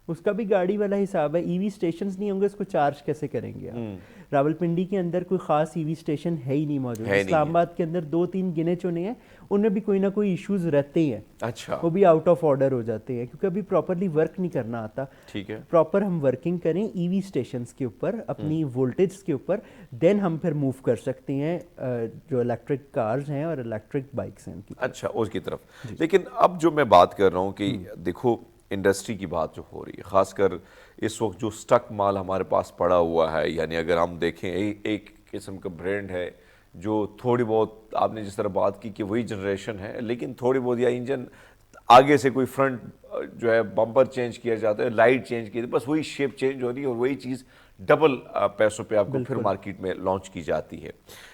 اس کا بھی گاڑی والا حساب ہے. ای وی اسٹیشنز نہیں ہوں گے، اس کو چارج کیسے کریں گے آپ؟ راولپنڈی کے اندر کوئی خاص ای وی اسٹیشن ہے ہی نہیں موجود. اسلام آباد کے اندر 2-3 گنے چنے ہیں، ان میں بھی کوئی نہ کوئی ایشوز رہتے ہیں. اچھا. وہ بھی آؤٹ آف آرڈر ہو جاتے ہیں کیونکہ ابھی پراپرلی ورک نہیں کرنا آتا. ٹھیک ہے. پراپر ہم ورکنگ کریں ای وی اسٹیشنز کے اوپر، اپنی وولٹیج کے اوپر، دین ہم پھر موو کر سکتے ہیں جو الیکٹرک کارز ہیں اور الیکٹرک بائکس ہیں ان کی. اچھا، اس کی طرف. لیکن اب جو میں بات کر رہا ہوں کہ دیکھو انڈسٹری کی بات جو ہو رہی ہے، خاص کر اس وقت جو سٹک مال ہمارے پاس پڑا ہوا ہے، یعنی اگر ہم دیکھیں ایک قسم کا برینڈ ہے جو تھوڑی بہت، آپ نے جس طرح بات کی کہ وہی جنریشن ہے، لیکن تھوڑی بہت یا انجن آگے سے کوئی فرنٹ جو ہے بمپر چینج کیا جاتا ہے، لائٹ چینج کی، بس وہی شیپ چینج ہو رہی ہے اور وہی چیز ڈبل پیسوں پہ آپ کو پھر مارکیٹ میں لانچ کی جاتی ہے.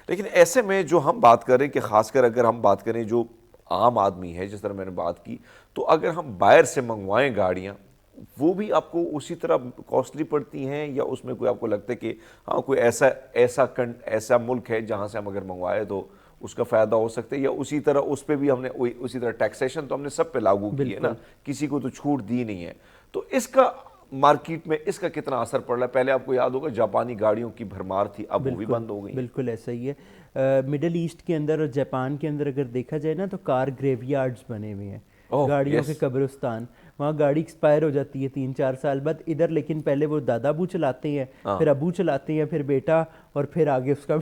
لیکن ایسے میں جو ہم بات کریں کہ خاص کر اگر ہم بات کریں جو عام آدمی ہے، جس طرح میں نے بات کی، تو اگر ہم باہر سے منگوائیں گاڑیاں، وہ بھی آپ کو اسی طرح کاسٹلی پڑتی ہیں، یا اس میں کوئی آپ کو لگتا ہے کہ ہاں کوئی ایسا ملک ہے جہاں سے ہم اگر منگوائے تو اس کا فائدہ ہو سکتا ہے، یا اسی طرح اس پہ بھی ہم نے اسی طرح ٹیکسیشن تو ہم نے سب پہ لاگو کی ہے نا، کسی کو تو چھوٹ دی نہیں ہے. تو اس کا مارکیٹ میں اس کا کتنا اثر پڑ رہا ہے؟ پہلے آپ کو یاد ہوگا جاپانی گاڑیوں کی بھرمار تھی، اب وہ بھی بند ہو گئی. بالکل ایسا ہی ہے. مڈل ایسٹ کے اندر اور جاپان کے اندر اگر دیکھا جائے نا تو کار گریو یارڈز بنے ہوئے ہیں، گاڑیوں کے قبرستان. وہاں گاڑی ایکسپائر ہو جاتی ہے 3-4 سال بعد. ادھر لیکن پہلے وہ دادا ابو چلاتے ہیں، پھر ابو چلاتے ہیں، پھر بیٹا، اور پھر آگے اس کا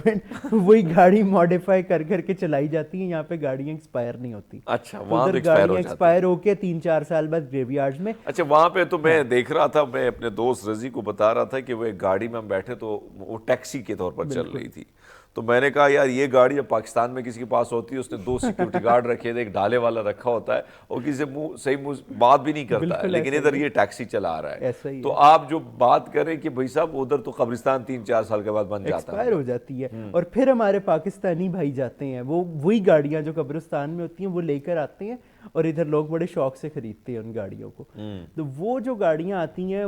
وہی گاڑی ماڈیفائی کر کر کے چلائی جاتی ہیں. یہاں پہ گاڑیاں ایکسپائر نہیں ہوتی. اچھا، وہاں ادھر گاڑیاں ایکسپائر ہو کے 3-4 سال بعد گریو یارڈز میں. اچھا، وہاں پہ تو میں دیکھ رہا تھا، میں اپنے دوست رضی کو بتا رہا تھا کہ وہ ایک گاڑی میں ہم بیٹھے تو وہ ٹیکسی کے طور پر چل رہی تھی، تو میں نے کہا یار یہ گاڑی جب پاکستان میں کسی کے پاس ہوتی ہے اس نے 2 سیکیورٹی گارڈ رکھے تھے, ایک ڈالے والا رکھا ہوتا ہے اور کسی سے صحیح بات بھی نہیں کرتا ہے, لیکن ادھر یہ ٹیکسی چلا رہا ہے. تو آپ جو بات کریں کہ بھائی صاحب ادھر تو قبرستان 3-4 سال کے بعد بن جاتا ہے, ایکسپائر ہو جاتی ہے, اور پھر ہمارے پاکستانی بھائی جاتے ہیں, وہی گاڑیاں جو قبرستان میں ہوتی ہیں وہ لے کر آتے ہیں, اور ادھر لوگ بڑے شوق سے خریدتے ہیں ان گاڑیوں کو. تو وہ جو گاڑیاں آتی ہیں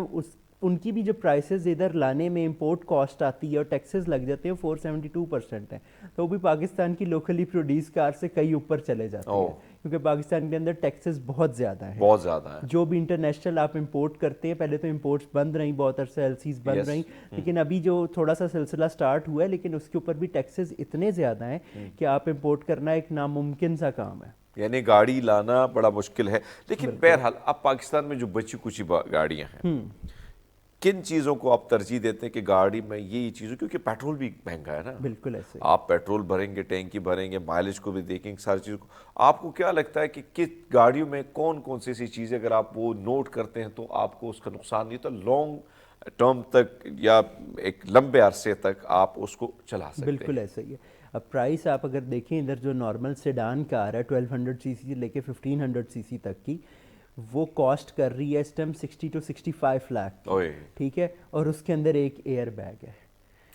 ان کی بھی جو پرائسز ادھر لانے میں امپورٹ کاسٹ آتی ہے اور ٹیکسز لگ جاتے ہیں 472% ہیں, تو وہ بھی پاکستان کی لوکلی پروڈیوس کار سے کئی اوپر چلے جاتے ہیں, کیونکہ پاکستان کے اندر ٹیکسز بہت زیادہ ہیں, بہت زیادہ ہیں. جو بھی انٹرنیشنل آپ امپورٹ کرتے ہیں, پہلے تو امپورٹس بند رہیں بہت عرصہ, ایلسیز بند رہیں, لیکن ابھی جو تھوڑا سا سلسلہ سٹارٹ ہوا ہے, لیکن اس کے اوپر بھی ٹیکسز اتنے زیادہ ہیں کہ آپ امپورٹ کرنا ایک ناممکن سا کام ہے, یعنی گاڑی لانا بڑا مشکل ہے. لیکن بہرحال اب پاکستان میں جو بچی کچھ گاڑیاں ہیں, کن چیزوں کو آپ ترجیح دیتے ہیں کہ گاڑی میں یہ چیزوں, کیونکہ پیٹرول بھی مہنگا ہے نا, بالکل ایسے آپ پیٹرول بھریں گے, ٹینکی بھریں گے, مائلیج کو بھی دیکھیں گے, ساری چیزوں کو. آپ کو کیا لگتا ہے کہ کس گاڑیوں میں کون کون سی ایسی چیزیں اگر آپ وہ نوٹ کرتے ہیں تو آپ کو اس کا نقصان نہیں ہوتا, لانگ ٹرم تک یا ایک لمبے عرصے تک آپ اس کو چلا سکتے ہیں؟ بالکل ایسا ہی ہے. اب پرائس آپ اگر دیکھیں ادھر جو نارمل سیڈان کار ہے 1200 cc سے لے کے 1500 cc تک کی, وہ کاسٹ کر رہی ہے اس ٹائم 60 to 65 لاکھ, ٹھیک ہے, اور اس کے اندر ایک ایئر بیگ ہے.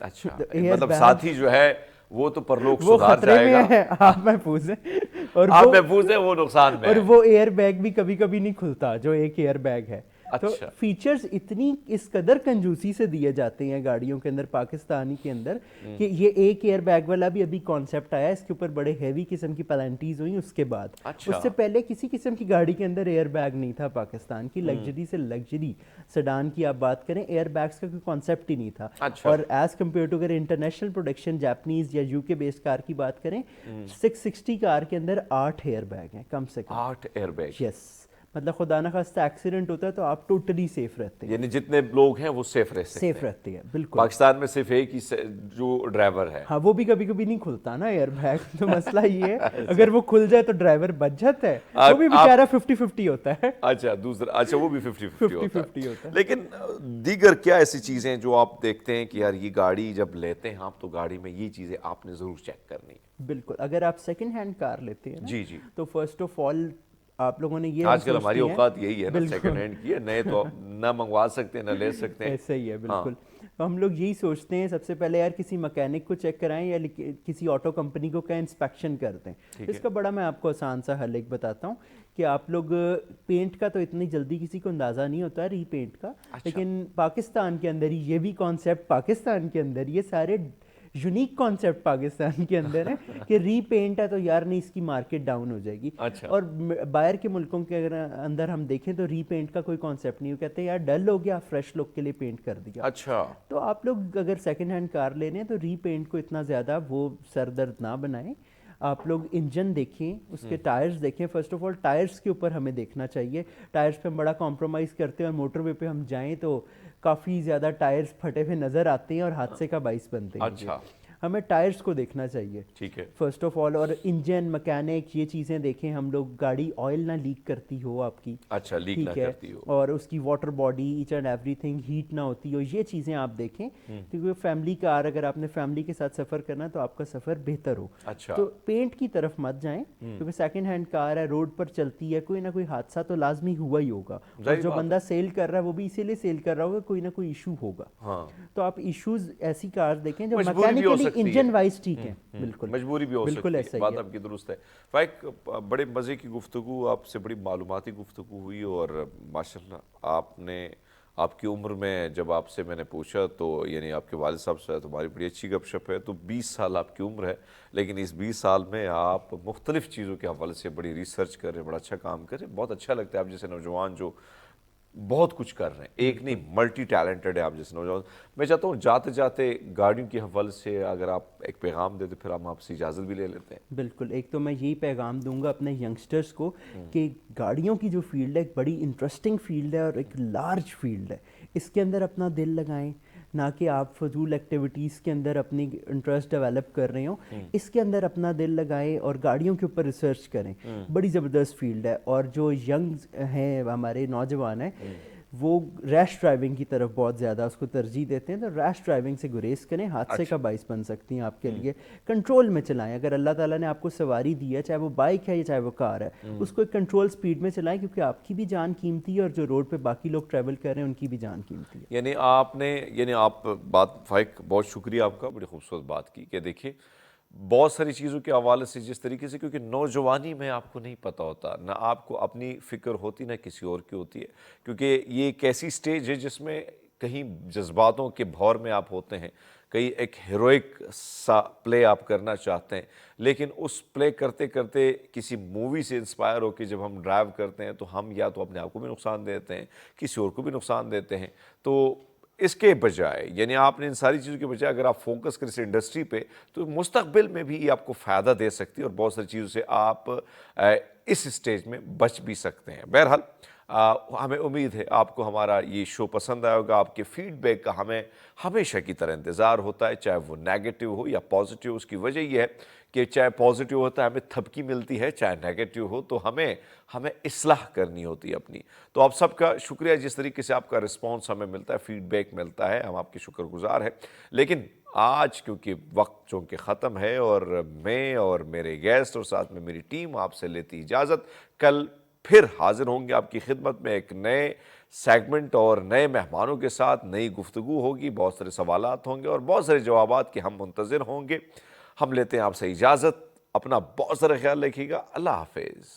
اچھا, مطلب ساتھی جو ہے وہ تو پرلوک وہ سدھار خطرے جائے گا, میں ہے, آپ محفوظ ہیں, اور آپ محفوظ ہیں, وہ نقصان میں اور ہے. وہ ایئر بیگ بھی کبھی کبھی نہیں کھلتا جو ایک ایئر بیگ ہے. تو فیچرز اتنی اس قدر کنجوسی سے دیے جاتے ہیں گاڑیوں کے اندر پاکستانی کے اندر کہ یہ ایک ایئر بیگ والا بھی ابھی کانسیپٹ آیا, اس کے اوپر بڑے ہیوی قسم کی پلانٹیز ہوئیں اس کے بعد. اس سے پہلے کسی قسم کی گاڑی کے اندر ایئر بیگ نہیں تھا پاکستان کی. لگژری سے لگژری سیڈان کی آپ بات کریں, ایئر بیگز کا کوئی کانسیپٹ ہی نہیں تھا. اور ایز کمپیئر ٹو اگر انٹرنیشنل پروڈکشن جاپنیز یا یو کے بیسڈ کار کی بات کریں, 660 کار کے اندر 8 ایئر بیگ ہیں کم سے کم. 8 ایئر بیگ, یس, مطلب خدا نہ خواستہ ایکسیڈنٹ ہوتا ہے تو آپ ٹوٹلی سیف رہتے ہیں, یعنی جتنے لوگ ہیں وہ سیف رہتے ہیں. بالکل, پاکستان میں صرف ایک ہی جو ڈرائیور ہے, ہاں وہ بھی کبھی کبھی نہیں کھلتا نا ایئر بیگ, تو مسئلہ یہ ہے اگر وہ کھل جائے تو ڈرائیور بچ جاتا ہے, وہ بھی بیچارہ 50-50 ہوتا ہے. اچھا دوسرا, اچھا وہ بھی 50-50 ہوتا ہے. لیکن دیگر کیا ایسی چیزیں جو آپ دیکھتے ہیں کہ یار یہ گاڑی جب لیتے ہیں آپ تو گاڑی میں یہ چیزیں آپ نے ضرور چیک کرنی ہے؟ بالکل, اگر آپ سیکنڈ ہینڈ کار لیتے ہیں جی جی, تو فرسٹ آف آل آپ لوگوں نے یہ, آج کل ہماری اوقات یہی ہے نا, سیکنڈ ہینڈ کی ہے, نئے تو نہ منگوا سکتے نہ لے سکتے ہیں. ایسا ہی ہے بالکل. تو ہم لوگ یہی سوچتے ہیں سب سے پہلے یار کسی مکینک کو چیک کرائیں یا کسی آٹو کمپنی کو کہیں انسپیکشن کر دیں. اس کا بڑا میں آپ کو آسان سا حل ایک بتاتا ہوں کہ آپ لوگ پینٹ کا تو اتنی جلدی کسی کو اندازہ نہیں ہوتا ہے ری پینٹ کا, لیکن پاکستان کے اندر ہی یہ بھی کانسیپٹ, پاکستان کے اندر یہ سارے یونیک کانسیپٹ پاکستان کے اندر ہے کہ ری پینٹ ہے تو یار نہیں اس کی مارکیٹ ڈاؤن ہو جائے گی. اور باہر کے ملکوں کے اندر ہم دیکھیں تو ری پینٹ کا کوئی کانسیپٹ نہیں, وہ کہتے ہیں یار ڈل ہو گیا, فریش لک کے لیے پینٹ کر دیا. اچھا, تو آپ لوگ اگر سیکنڈ ہینڈ کار لینے تو ری پینٹ کو اتنا زیادہ وہ سر درد نہ بنائیں. آپ لوگ انجن دیکھیں, اس کے ٹائرز دیکھیں. فرسٹ آف آل ٹائرز کے اوپر ہمیں دیکھنا چاہیے, ٹائرز پہ ہم بڑا کمپرومائز کرتے ہیں, اور موٹر وے پہ ہم جائیں تو کافی زیادہ ٹائرز پھٹے ہوئے نظر آتے ہیں اور حادثے کا باعث بنتے ہیں. اچھا, ہمیں ٹائرز کو دیکھنا چاہیے, ٹھیک ہے, فرسٹ آف آل. اور انجن, مکینک, یہ چیزیں دیکھیں ہم لوگ, گاڑی آئل نہ لیک کرتی ہو آپ کی, اچھا لیک نہ کرتی ہو, اور اس کی water body each and everything heat نہ ہوتی ہو, یہ چیزیں آپ دیکھیں. کیونکہ فیملی کار, اگر آپ نے فیملی کے ساتھ سفر کرنا تو آپ کا سفر بہتر ہو. اچھا, تو پینٹ کی طرف مت جائیں, کیونکہ سیکنڈ ہینڈ کار ہے, روڈ پر چلتی ہے, کوئی نہ کوئی حادثہ تو لازمی ہوا ہی ہوگا. اور جو بندہ سیل کر رہا ہے وہ بھی اسی لیے سیل کر رہا ہوگا, کوئی نہ کوئی ایشو ہوگا. تو آپ ایشوز ایسی کار دیکھیں جو میکینیکلی انجن وائز ٹھیک ہے. بالکل, مجبوری بھی ہو سکتی ہے, بات آپ کی درست ہے. فائق, بڑے مزے کی گفتگو, آپ سے بڑی معلوماتی گفتگو ہوئی, اور ماشاءاللہ آپ نے, آپ کی عمر میں جب آپ سے میں نے پوچھا تو یعنی آپ کے والد صاحب سے تمہاری بڑی اچھی گپ شپ ہے, تو 20 سال آپ کی عمر ہے, لیکن اس 20 سال میں آپ مختلف چیزوں کے حوالے سے بڑی ریسرچ کر رہے ہیں, بڑا اچھا کام کر رہے ہیں. بہت اچھا لگتا ہے آپ جیسے نوجوان جو بہت کچھ کر رہے ہیں, ایک نہیں ملٹی ٹیلنٹڈ ہے آپ جیسے نوجوان. میں چاہتا ہوں جاتے جاتے گاڑیوں کے حوالے سے اگر آپ ایک پیغام دے تو پھر ہم آپ سے اجازت بھی لے لیتے ہیں. بالکل, ایک تو میں یہی پیغام دوں گا اپنے ینگسٹرز کو کہ گاڑیوں کی جو فیلڈ ہے ایک بڑی انٹرسٹنگ فیلڈ ہے اور ایک لارج فیلڈ ہے. اس کے اندر اپنا دل لگائیں, نہ کہ آپ فضول ایکٹیویٹیز کے اندر اپنی انٹرسٹ ڈیولپ کر رہے ہوں. اس کے اندر اپنا دل لگائیں اور گاڑیوں کے اوپر ریسرچ کریں. بڑی زبردست فیلڈ ہے, اور جو ینگ ہیں ہمارے نوجوان ہیں وہ ریش ڈرائیونگ کی طرف بہت زیادہ اس کو ترجیح دیتے ہیں. تو ریش ڈرائیونگ سے گریز کریں, حادثے کا باعث بن سکتی ہیں آپ کے لیے. کنٹرول میں چلائیں, اگر اللہ تعالیٰ نے آپ کو سواری دی ہے, چاہے وہ بائک ہے یا چاہے وہ کار ہے, اس کو ایک کنٹرول سپیڈ میں چلائیں, کیونکہ آپ کی بھی جان قیمتی ہے اور جو روڈ پہ باقی لوگ ٹریول کر رہے ہیں ان کی بھی جان قیمتی ہے. یعنی آپ بات فائق, بہت شکریہ آپ کا, بڑی خوبصورت بات کی کہ دیکھیں بہت ساری چیزوں کے حوالے سے جس طریقے سے, کیونکہ نوجوانی میں آپ کو نہیں پتہ ہوتا, نہ آپ کو اپنی فکر ہوتی نہ کسی اور کی ہوتی ہے, کیونکہ یہ ایک ایسی سٹیج ہے جس میں کہیں جذباتوں کے بھور میں آپ ہوتے ہیں, کہیں ایک ہیروئک سا پلے آپ کرنا چاہتے ہیں, لیکن اس پلے کرتے کرتے کسی مووی سے انسپائر ہو کے جب ہم ڈرائیو کرتے ہیں تو ہم یا تو اپنے آپ کو بھی نقصان دیتے ہیں, کسی اور کو بھی نقصان دیتے ہیں. تو اس کے بجائے, یعنی آپ نے ان ساری چیزوں کے بجائے اگر آپ فوکس کریں اس انڈسٹری پہ, تو مستقبل میں بھی یہ آپ کو فائدہ دے سکتی ہے اور بہت ساری چیزوں سے آپ اس سٹیج میں بچ بھی سکتے ہیں. بہرحال ہمیں امید ہے آپ کو ہمارا یہ شو پسند آئے ہوگا. آپ کے فیڈ بیک کا ہمیں ہمیشہ کی طرح انتظار ہوتا ہے, چاہے وہ نیگیٹو ہو یا پازیٹیو. اس کی وجہ یہ ہے کہ چاہے پازیٹیو ہوتا ہے ہمیں تھپکی ملتی ہے, چاہے نیگیٹو ہو تو ہمیں اصلاح کرنی ہوتی ہے اپنی. تو آپ سب کا شکریہ, جس طریقے سے آپ کا رسپانس ہمیں ملتا ہے, فیڈ بیک ملتا ہے, ہم آپ کے شکر گزار ہیں. لیکن آج کیونکہ وقت چونکہ ختم ہے اور میں اور میرے گیسٹ اور ساتھ میں میری ٹیم آپ سے لیتی اجازت, کل پھر حاضر ہوں گے آپ کی خدمت میں ایک نئے سیگمنٹ اور نئے مہمانوں کے ساتھ. نئی گفتگو ہوگی, بہت سارے سوالات ہوں گے اور بہت سارے جوابات کے ہم منتظر ہوں گے. ہم لیتے ہیں آپ سے اجازت, اپنا بہت سارا خیال رکھیے گا. اللہ حافظ.